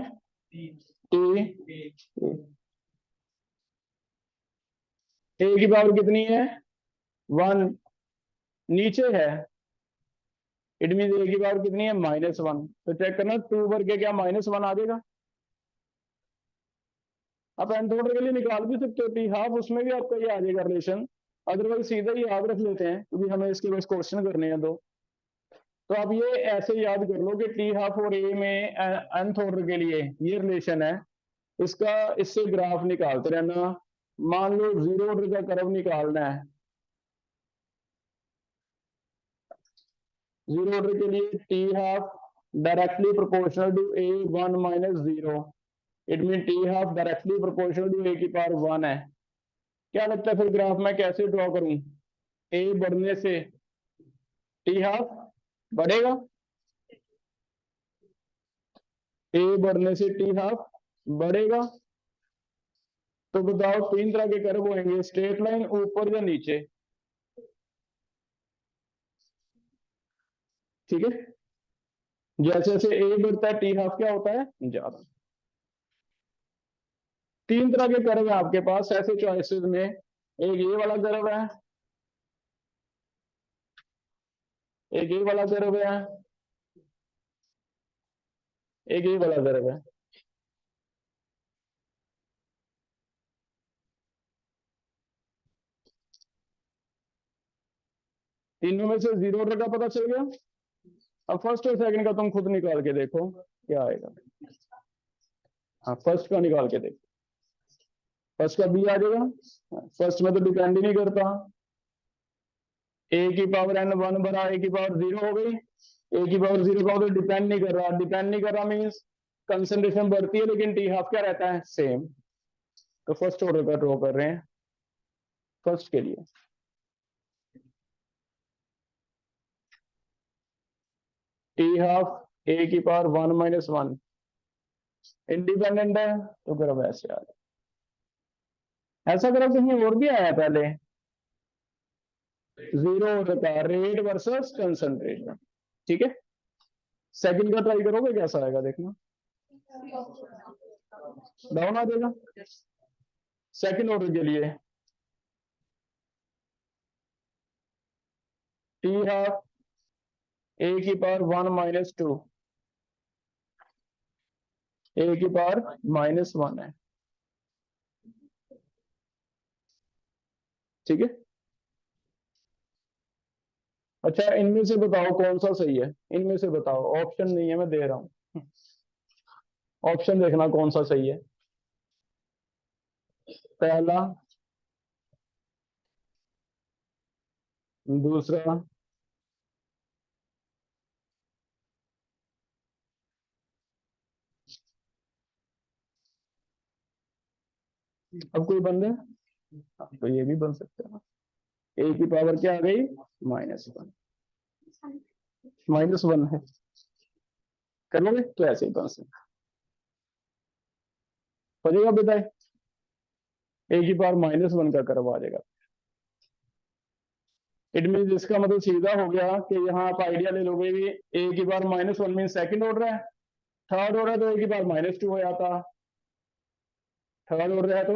टी। ए की पावर कितनी है? 1। नीचे है, इट मीन ए की पावर कितनी है? -1। तो चेक करना 2 भर के क्या -1 आ जाएगा? आप nth ऑर्डर के लिए निकाल भी सकते हो टी हाफ, उसमें भी आपका ये आ जाएगा रिलेशन। अदरवाइज सीधा ही याद रख लेते हैं क्योंकि हमें इसके बस क्वेश्चन करने हैं दो। तो आप ये ऐसे याद कर लो कि टी हाफ और ए में nth ऑर्डर के लिए ये रिलेशन है। इसका इससे ग्राफ निकालते रहना। मान लो जीरो ऑर्डर का कर्व निकालना है। जीरो ऑर्डर के लिए T half directly proportional to A 1 minus 0। It mean T half directly proportional to A की पावर 1 है। क्या लगता है फिर ग्राफ मैं कैसे ड्रॉ करूं? ए बढ़ने से टी हाफ बढ़ेगा, ए बढ़ने से टी हाफ बढ़ेगा। तो बताओ तीन तरह के कर्व होंगे, स्ट्रेट लाइन, ऊपर या नीचे, ठीक है। जैसे जैसे ए बढ़ता है टी हाफ क्या होता है? ज्यादा। तीन तरह के कर्व है आपके पास ऐसे चॉइसेस में। एक ये वाला कर्व है, एक ये वाला कर्व है, एक ये वाला कर्व है। तीनों में से जीरो ऑर्डर का पता चल गया। अब फर्स्ट और सेकंड का तुम खुद निकाल के देखो क्या आएगा। हाँ फर्स्ट का निकाल के देखो, फर्स्ट का बी आ जाएगा। फर्स्ट में तो डिपेंड ही नहीं करता। ए की पावर n 1 बना ए की पावर 0 हो गई। ए की पावर 0 का तो डिपेंड नहीं कर रहा। डिपेंड नहीं कर रहा मीन्स कंसंट्रेशन बढ़ती है लेकिन टी हाफ क्या रहता है? सेम। तो फर्स्ट ऑर्डर का ड्रॉ कर रहे हैं फर्स्ट के लिए। टी हाफ ए की पावर 1 माइनस 1 इंडिपेंडेंट है तो ग्राफ ऐसे आ रहा है। ऐसा ग्राफ कहीं और भी आया पहले? जीरो ऑर्डर का रेट वर्सेस कंसंट्रेशन, ठीक है। सेकंड का ट्राई करोगे कैसा आएगा देखना। डाउन आ जाएगा। सेकंड ऑर्डर के लिए टी हाफ ए की पावर 1 माइनस 2, ए की पावर -1 है, ठीक है। अच्छा इनमें से बताओ कौन सा सही है? इनमें से बताओ, ऑप्शन नहीं है मैं दे रहा हूं, ऑप्शन देखना कौन सा सही है। पहला, दूसरा, अब कोई बंदे तो ये भी बन सकता है ना। ए की पावर क्या आ गई? -1, -1 है। कर लोगे तो ऐसे ही बन सकता हो जाएगा बेटा। ए की पावर -1 का कर्व आ जाएगा। इट मीन इसका मतलब सीधा हो गया कि यहाँ आप आइडिया ले लोगे भी ए की पावर -1 मीन सेकंड ऑर्डर है, थर्ड ऑर्डर तो ए की पावर -2 हो जाता, थर्ड ऑर्डर है तो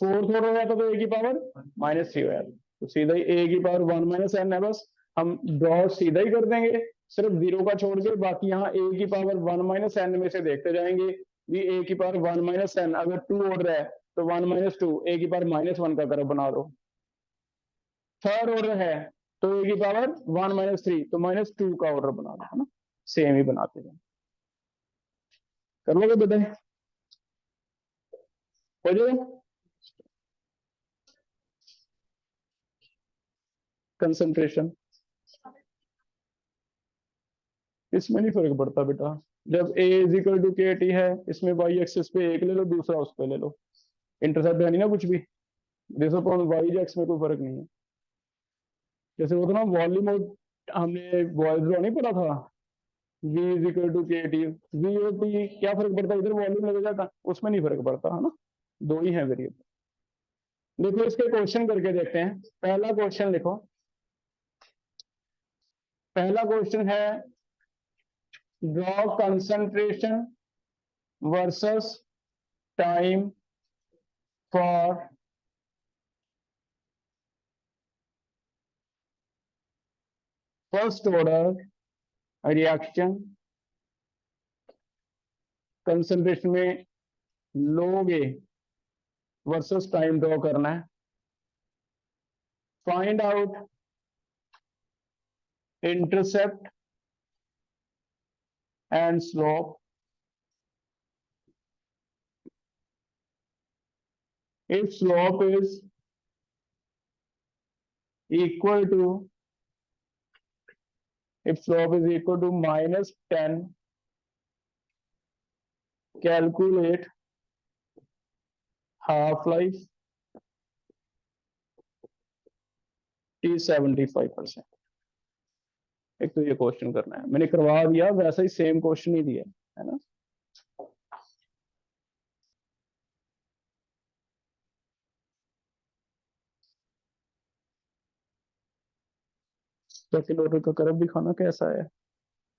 फोर्थ ऑर्डर है तो ए की पावर -3 हो जाता। तो सीधा ही ए की पावर 1 - n है, बस हम ड्रॉ सीधा ही कर देंगे सिर्फ 0 का छोड़ के, बाकी यहाँ ए की पावर 1 - n में से देखते जाएंगे भी ए की पावर 1 - n अगर 2 ऑर्डर है तो 1 - 2 ए की पावर -1 का कर्व बना दो, थर्ड ऑर्डर है तो ए की पावर 1 - 3 तो -2 का ऑर्डर बना दो, है ना, सेम ही बनाते हैं। कर लोगे बताए हो जाएगा। कंसंट्रेशन इसमें नहीं फर्क पड़ता बेटा, जब a इक्वल टू के टी है इसमें वाई एक्सिस पे एक ले लो, दूसरा उस पे ले लो, इंटरसेप्ट है नहीं ना कुछ भी, देखो तो वाई एक्स में कोई फर्क नहीं है। जैसे वो था ना वॉल्यूम, हमने वॉइस लॉ नहीं पढ़ा था, v इक्वल टू के टी, वी और टी क्या फर्क पड़ता है, इधर वॉल्यूम लग जाता, उसमें नहीं फर्क पड़ता, है ना, दो ही है वेरिएबल। देखो इसके क्वेश्चन करके देखते हैं। पहला क्वेश्चन लिखो, पहला क्वेश्चन है draw concentration versus time for first order reaction, concentration में लोग ए वर्सेस टाइम ड्रॉ करना है। Find out intercept and slope if slope is equal to -10, calculate half life T75%। एक तो ये क्वेश्चन करना है, मैंने करवा दिया वैसा ही सेम क्वेश्चन ही दिया है ना। सेकंड ऑर्डर का कर्व दिखाना कैसा है,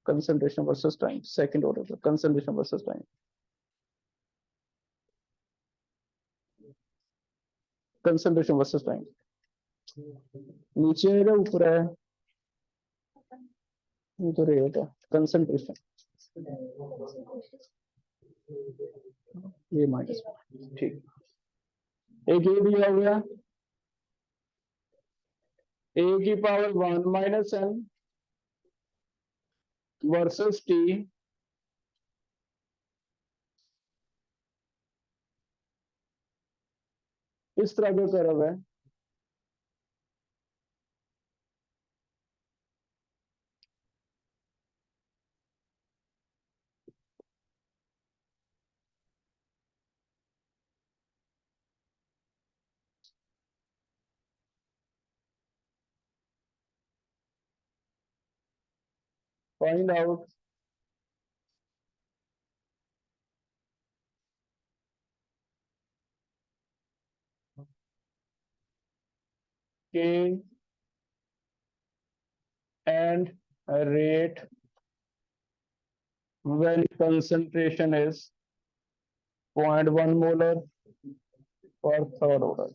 concentration versus time, second order का concentration versus time, concentration versus time नीचे है या ऊपर है, ये तो रेट है, कंसंट्रेशन ये माइनस, ठीक। एक ये दिया हुआ ए की पावर 1 - n वर्सेस टी, इस तरह का कर्व है। Find out K and rate when concentration is 0.1 molar for third order।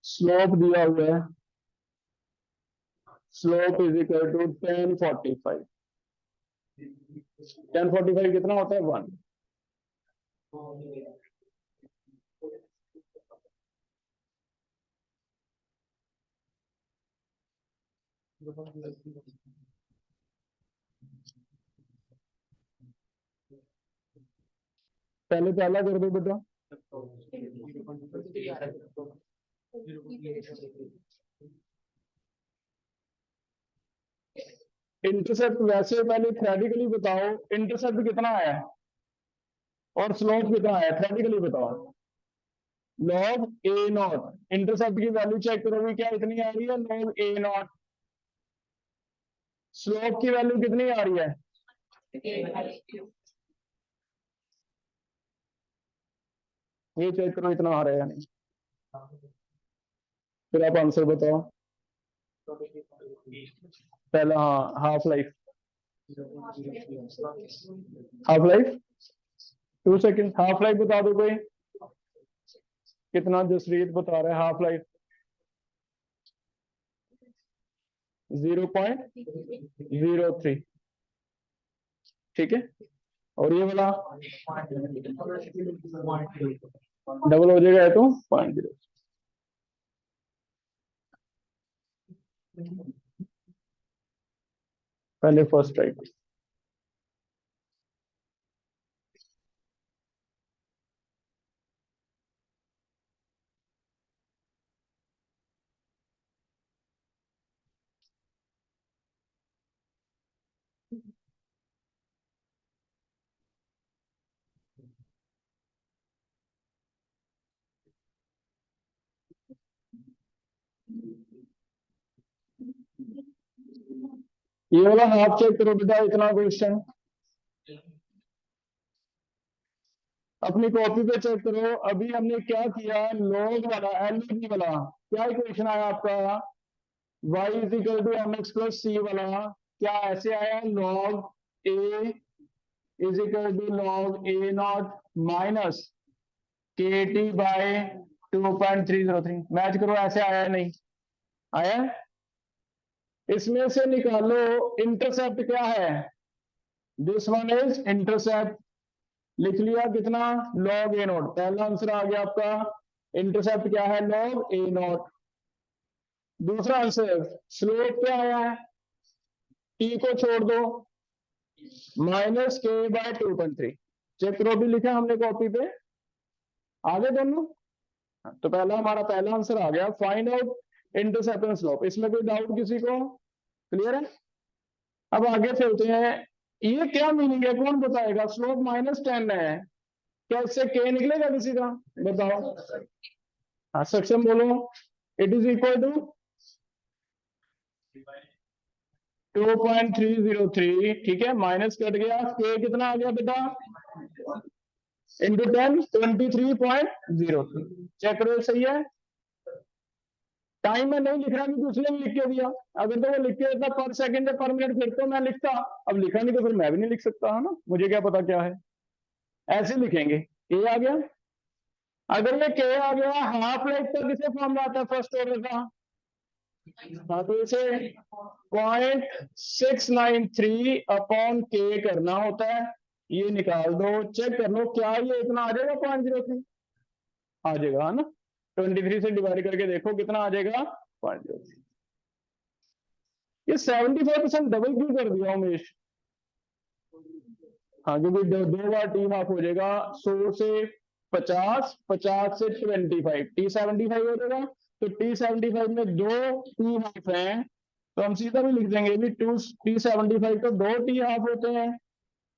Slope दिया हुआ है, स्लोप इज इक्वल टू 1045, 1045 कितना होता है 1। पहले पहला कर दो बेटा, इंटरसेप्ट वैसे पहले थ्योरेटिकली बताओ इंटरसेप्ट कितना है और स्लोप कितना है, थ्योरेटिकली बताओ। लॉग ए नॉट इंटरसेप्ट की वैल्यू चेक करोगे क्या इतनी आ रही है, लॉग ए नॉट। स्लोप की वैल्यू कितनी आ रही है ये चेक करो इतना आ रहा है या नहीं, फिर आप आंसर बताओ। पहला हाँ, half life, half life 2 second, half life बता दो कोई, कितना जसरीत बता रहा है हाफ लाइफ? 0.03, ठीक है। और ये वाला डबल हो जाएगा तो 0.0। पहले फर्स्ट राइट। ये वाला हाफ चेक करो बेटा, इतना क्वेश्चन अपनी कॉपी पे चेक करो। अभी हमने क्या किया, लॉग वाला एलजी वाला क्या इक्वेशन आया आपका, y is equal to M X plus C वाला, क्या ऐसे आया, log A is equal to log A naught minus K T by 2.303। Match करो, ऐसे आया है नहीं आया? इसमें से निकालो इंटरसेप्ट क्या है, दिस वन इज इंटरसेप्ट, लिख लिया कितना, लॉग ए नॉट, पहला आंसर आ गया आपका। इंटरसेप्ट क्या है, लॉग ए नॉट। दूसरा आंसर स्लोप क्या आया है, टी को छोड़ दो, माइनस के बाय 2.3। चेक करो, भी लिखा हमने कॉपी पे, आगे दोनों। तो पहला हमारा पहला आंसर आ गया, find out intercept and slope. इसमें कोई डाउट किसी को, क्लियर है? अब आगे चलते हैं, ये क्या मीनिंग है कौन बताएगा, स्लोप -10 है, क्या इससे के निकलेगा किसी का, बताओ। हाँ सक्षम बोलो। इट इज इक्वल टू 2.303, ठीक है, माइनस कट गया, के कितना आ गया बेटा, इंटू 10 23.03। चेक करो सही है। टाइम में नहीं लिख रहा क्योंकि उसने भी लिख के दिया, अगर तो वो लिख के देता पर सेकंड या पर मिनट फिर तो मैं लिखता, अब लिखा नहीं तो फिर मैं भी नहीं लिख सकता है ना, मुझे क्या पता क्या है, ऐसे लिखेंगे। के आ गया, अगर ये के आ गया, हाफ लाइफ का किसे फॉर्म आता है फर्स्ट ऑर्डर का, हाँ तो इसे 0.693 अपॉन के करना होता है, ये निकाल दो, चेक कर लो क्या ये इतना आ जाएगा 0.03, आ जाएगा है ना, 23 से डिवाइड करके देखो कितना आ जाएगा 0.03। ये 75% डबल क्यों कर दिया उमेश, हाँ क्योंकि दो बार टी हाफ हो जाएगा, 100 से 50, 50 से 25, T75 हो जाएगा, तो T75 में दो टी हाफ है, तो हम सीधा भी लिख देंगे भी T75 तो दो टी हाफ होते हैं,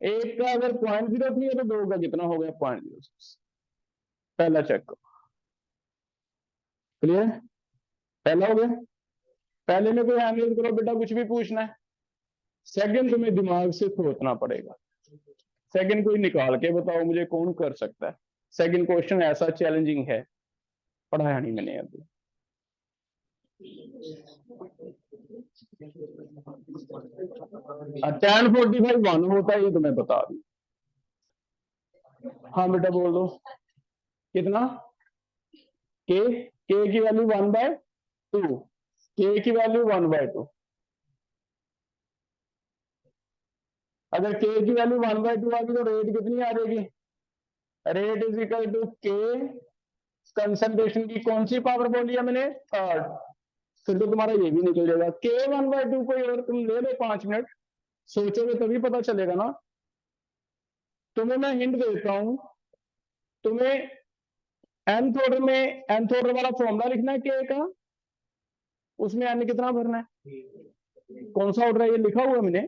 एक का अगर 0.03 है तो दो का कितना हो गया 0.06। पहला चेक करो, क्लियर, पहला हो गया। पहले में कोई हैंडल करो बेटा, कुछ भी पूछना है, सेकंड तुम्हें दिमाग से सोचना पड़ेगा, सेकंड कोई निकाल के बताओ मुझे कौन कर सकता है, सेकंड क्वेश्चन ऐसा चैलेंजिंग है, पढ़ाया नहीं मैंने अभी। 1045 1 होता है, ये तो मैं बता दूं। हाँ बेटा बोल दो, कितना, के की वैल्यू 1/2, के की वैल्यू 1/2, अगर के की वैल्यू 1/2 आ गई तो रेट कितनी आ जाएगी, रेट इज इक्वल टू के कंसंट्रेशन की कौन सी पावर बोली है मैंने, थर्ड, फिर तो तुम्हारा ये भी निकल जाएगा। के 1/2 कोई और तुम ले लो 5 मिनट सोचोगे तभी पता चलेगा ना, तुम्हें मैं हिंट देता हूं, तुम्हें nth ऑर्डर में nth ऑर्डर वाला फॉर्मूला लिखना है के का, उसमें n कितना भरना है, कौन सा ऑर्डर है ये लिखा हुआ है मैंने,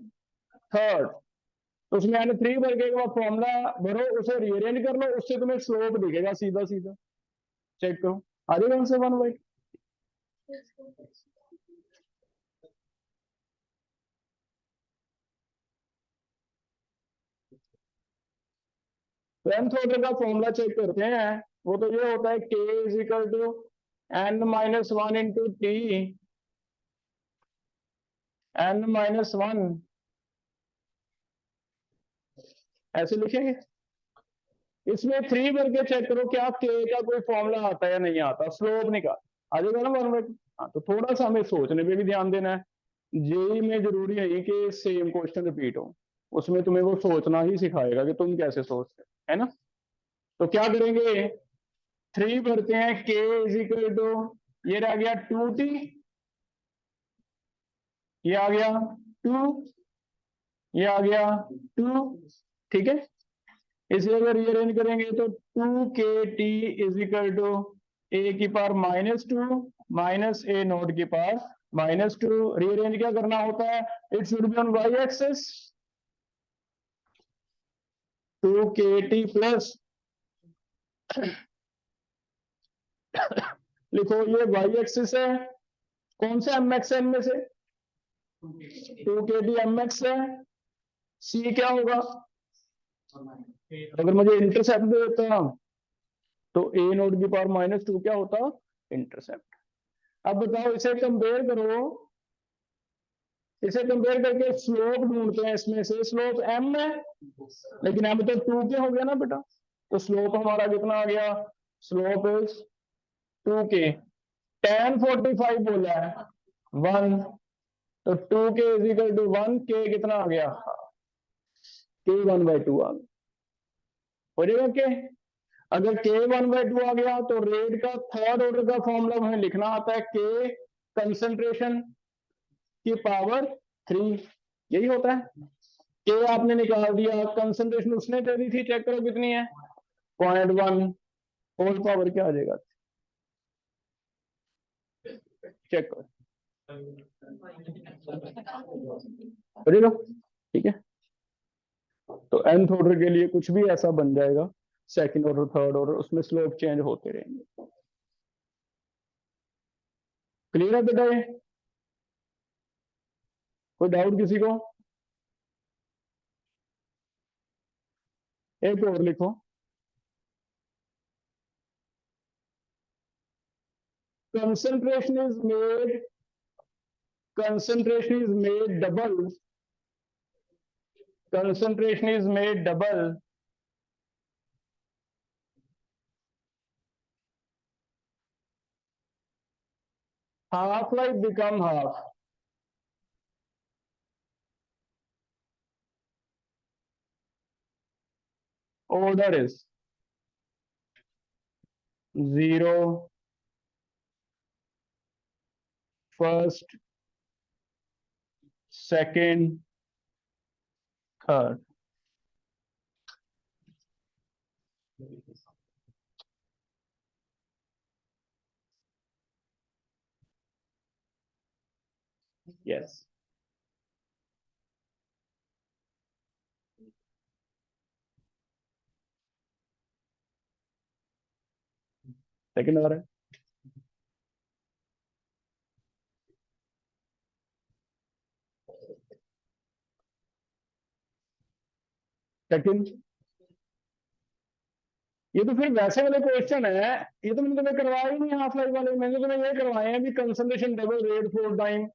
थर्ड, तो उसमें n3 भर के बाद फॉर्मूला भरो, उसे रीअरेंज कर लो, उससे तुम्हें स्लोप दिखेगा सीधा सीधा, चेक करो आ जाएगा आंसर 1/2। तो nth ऑर्डर का फॉर्मूला चेक करते हैं, वो तो ये होता है k is equal to n minus one into T, n minus one, ऐसे लिखेंगे। इसमें 3 भर के चेक करो क्या k का कोई फॉर्मूला आता है या नहीं आता, स्लोप निकाल आ जाएगा ना 1/2। हाँ, तो थोड़ा सा हमें सोचने पे भी ध्यान देना है। जेई में जरूरी है कि सेम क्वेश्चन रिपीट हो, उसमें तुम्हें वो सोचना ही सिखाएगा कि तुम कैसे सोचते है ना। तो क्या करेंगे, 3 भरते हैं, k इज इक्वल टू, ये रह गया 2t, ये आ गया 2, ये आ गया 2, ठीक है। इसे अगर रीअरेंज करेंगे तो 2kt is equal to A की पावर -2 माइनस ए नोट की पावर -2। रीअरेंज क्या करना होता है, it should be on Y axis, 2kt प्लस लिखो ये वाई एक्सिस है, कौन सा एम एक्स है इनमें से, 2kt एम एक्स है। सी क्या होगा, अगर मुझे इंटरसेप्ट दे देता तो ए नोट की पावर -2 क्या होता, इंटरसेप्ट। अब बताओ इसे कंपेयर करो, इसे कंपेयर करके स्लोप ढूंढते हैं, इसमें से स्लोप m है, लेकिन m तो 2k हो गया ना बेटा, तो स्लोप हमारा कितना आ गया, स्लोप इज 2k। tan 45 बोला है 1, तो 2k is equal to 1, k कितना आ गया, k 1/2 आ गया, हो जाएगा के। अगर k 1/2 आ गया तो रेट का थर्ड ऑर्डर का फॉर्मूला हमें लिखना आता है k कंसंट्रेशन की पावर 3, यही होता है। के आपने निकाल दिया, कंसंट्रेशन उसने दे दी थी, चेक करो कितनी है, 0.1, होल पावर क्या आ जाएगा, चेक करो, करेगा, ठीक है। तो nth ऑर्डर के लिए कुछ भी ऐसा बन जाएगा, सेकंड ऑर्डर थर्ड ऑर्डर, उसमें स्लोप चेंज होते रहेंगे। क्लियर है बेटा, ये कोई डाउट किसी को, एक और लिखो, concentration is made, concentration is made double, concentration is made double half life become half, order is 0, first, second, third। Yes, second आ रहा है, सेकंड। ये तो फिर वैसे वाले क्वेश्चन है, ये तो मैंने तुम्हें करवाया ही नहीं हाफ लाइफ वाले, मैंने तुम्हें ये करवाए हैं भी concentration double rate four time,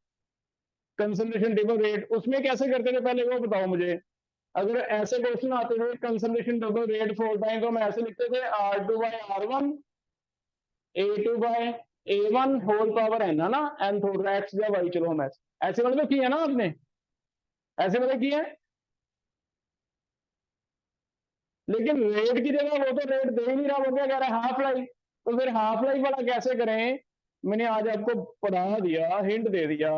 concentration double rate, उसमें कैसे करते थे पहले वो बताओ मुझे। अगर ऐसे क्वेश्चन आते थे concentration double rate four time, तो हम ऐसे लिखते थे R2/R1 A2/A1 whole power n है ना, n थोड़ा x या y, चलो हम ऐसे ऐसे मतलब किया ना आपने, ऐसे मतलब किया है, लेकिन रेट की जगह वो तो रेट दे ही नहीं रहा, वो क्या कह रहा है, हाफ लाइफ। तो फिर हाफ लाइफ वाला कैसे करें, मैंने आज आपको पढ़ा दिया, हिंट दे दिया,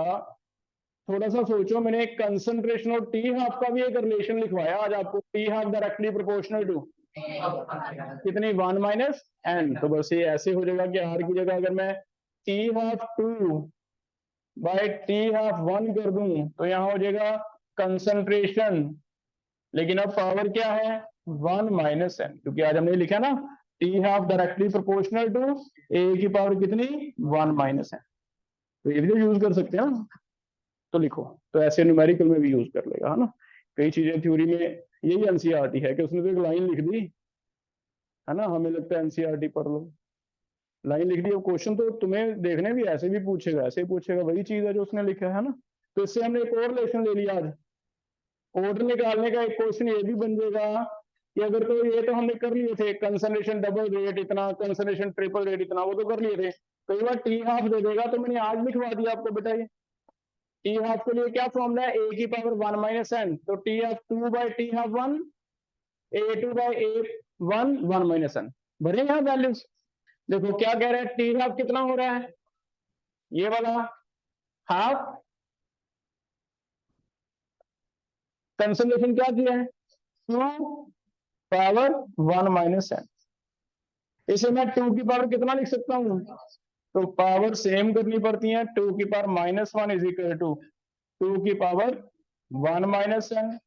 थोड़ा सा सोचो। मैंने कंसंट्रेशन और टी हाफ का भी एक रिलेशन लिखवाया आज आपको, T half directly proportional to कितनी, 1 - n। तो बस ये ऐसे हो जाएगा कि आर की जगह अगर मैं T half 2 by T half 1 कर दूं तो यहां हो जाएगा कंसंट्रेशन, लेकिन अब पावर क्या है 1 - n, क्योंकि आज हमने लिखा ना T half directly proportional to A की पावर कितनी 1 - n। तो ये भी यूज कर सकते हैं ना, तो लिखो, तो ऐसे न्यूमेरिकल में भी यूज कर लेगा, है ना। कई चीजें थ्योरी में यही एनसीईआरटी है कि उसने तो एक लाइन लिख दी है ना, हमें लगता है एनसीईआरटी पढ़ लो, लाइन लिख दी। क्वेश्चन तो तुम्हें देखने भी ऐसे भी पूछेगा, ऐसे ही पूछेगा, वही चीज है जो उसने लिखा है ना। तो इससे हमने एक और रिलेशन ले लिया आज। ऑर्डर निकालने का एक क्वेश्चन ये भी बन जाएगा कि अगर, तो ये तो हमने कर लिए थे, कंसंट्रेशन डबल रेट इतना, कंसंट्रेशन ट्रिपल रेट इतना, वो तो कर लिए थे। कई बार टी हाफ दे देगा, तो मैंने आज लिखवा दिया आपको बेटा। ये टी हाफ के लिए क्या फॉर्मूला है, ए की पावर 1 माइनस एन, तो T half 2 by T half 1, A 2 by A 1, 1 minus N. भरे यहाँ वैल्यूज। देखो क्या कह रहा है, टी हाफ कितना हो रहा है, ये वाला हाफ, कंसंट्रेशन क्या किया है, 2 पावर 1 माइनस एन। इसे मैं 2 की पावर कितना लिख सकता हूँ, तो पावर सेम करनी पड़ती है, 2 की पावर -1 इज इक्वल टू 2 की power 1 minus N.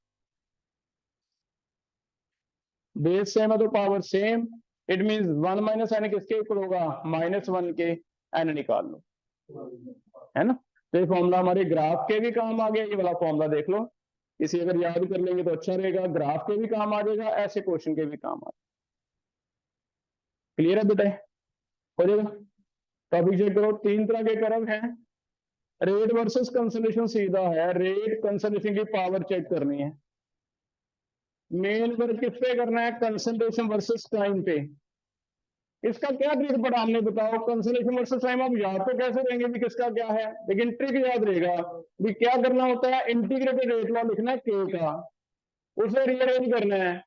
Base same है तो power same, it means 1 minus N किसके इक्वल होगा, -1 के, एन निकाल लो, है ना। तो ये फॉर्मूला हमारे ग्राफ के भी काम आ गया, ये वाला फॉर्मूला देख लो, इसे अगर याद कर लेंगे तो अच्छा रहेगा, ग्राफ के भी काम आ जाएगा, ऐसे क्वेश्चन के भी काम आ जाएगा। क्लियर है बेटा, हो जाएगा। टॉपिक चेक करो, 3 तरह के कर्व हैं, रेट वर्सेस कंसंट्रेशन सीधा है, रेट कंसंट्रेशन की पावर चेक करनी है। मेन वर्क किस पे करना है, कंसंट्रेशन वर्सेस टाइम पे। इसका क्या ट्रिक पड़ा हमने, बताओ, कंसंट्रेशन वर्सेस टाइम आप याद तो कैसे रहेंगे भी किसका क्या है, लेकिन ट्रिक याद रहेगा भी क्या करना होता है, इंटीग्रेटेड रेट लॉ लिखना है के का, उसे रीअरेंज करना है,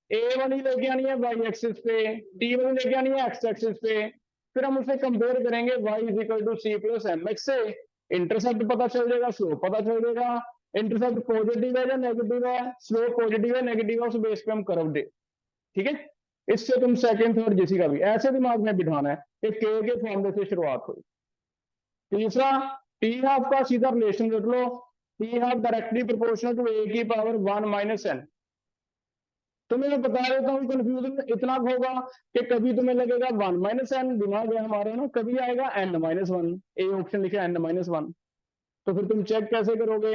ए वाली लेके आनी है वाई एक्सिस पे, टी वाली लेके आनी है एक्स एक्सिस पे, फिर हम उसे कंपेयर करेंगे Y is equal to C plus M X से, इंटरसेप्ट पता चल जाएगा, स्लोप पता चल जाएगा, इंटरसेप्ट पॉजिटिव है या नेगेटिव है, स्लोप पॉजिटिव है नेगेटिव है, उस बेस पे हम कर्व दे, ठीक है। इससे तुम सेकंड थर्ड किसी का भी ऐसे दिमाग में बिठाना है कि के फॉर्मूले से शुरुआत हुई। तीसरा, टी हाफ का सीधा रिलेशन रख लो, T half directly proportional to A की पावर 1 माइनस एन। तुम्हें मैं बता देता हूँ, कंफ्यूजन इतना होगा कि कभी तुम्हें लगेगा 1 माइनस एन, दिमाग है हमारा ना, कभी आएगा n-1, ए ऑप्शन लिखे n-1, तो फिर तुम चेक कैसे करोगे,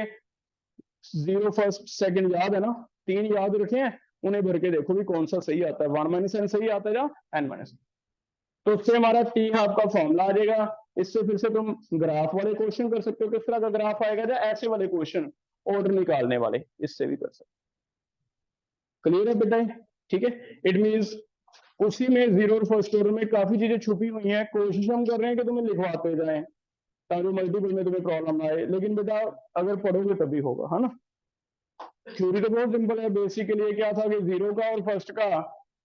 0 फर्स्ट सेकंड याद है ना, 3 याद रखे हैं, उन्हें भर के देखो भी कौन सा सही आता है, 1 माइनस एन सही आता है या n-, तो उससे हमारा टी हाफ का फॉर्मूला आ जाएगा। इससे फिर से तुम ग्राफ वाले क्वेश्चन कर सकते हो, किस तरह का ग्राफ आएगा, या ऐसे वाले क्वेश्चन ऑर्डर निकालने वाले, इससे भी कर सकते हो। क्लियर है बेटा, ठीक है। इट मींस उसी में जीरो और फर्स्ट ऑर्डर में काफी चीजें छुपी हुई हैं, कोशिश हम कर रहे हैं कि तुम्हें लिखवाते जाएं ताकि मल्टीपल में तुम्हें प्रॉब्लम ना आए, लेकिन बेटा अगर पढ़ोगे तभी होगा, है ना। थ्योरी तो बहुत सिंपल है, बेसिक के लिए क्या था कि जीरो का और फर्स्ट का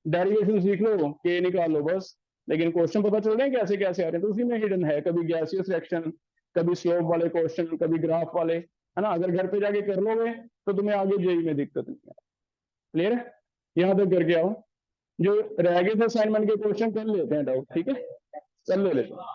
डेरिवेशन सीख लो, के निकाल लो बस, लेकिन क्वेश्चन पता चल रहे हैं कैसे कैसे आ रहे हैं, तो उसी में हिडन है, कभी गैसियस रिएक्शन, कभी स्लोप वाले क्वेश्चन, कभी ग्राफ वाले, है ना। अगर घर पे जाके कर लोगे तो तुम्हें आगे जेई में दिक्कत नहीं है। क्लियर है, यहाँ तक करके आओ, जो रह गए थे असाइनमेंट के क्वेश्चन कर लेते हैं डाउट, ठीक है, कर ले लेते हैं।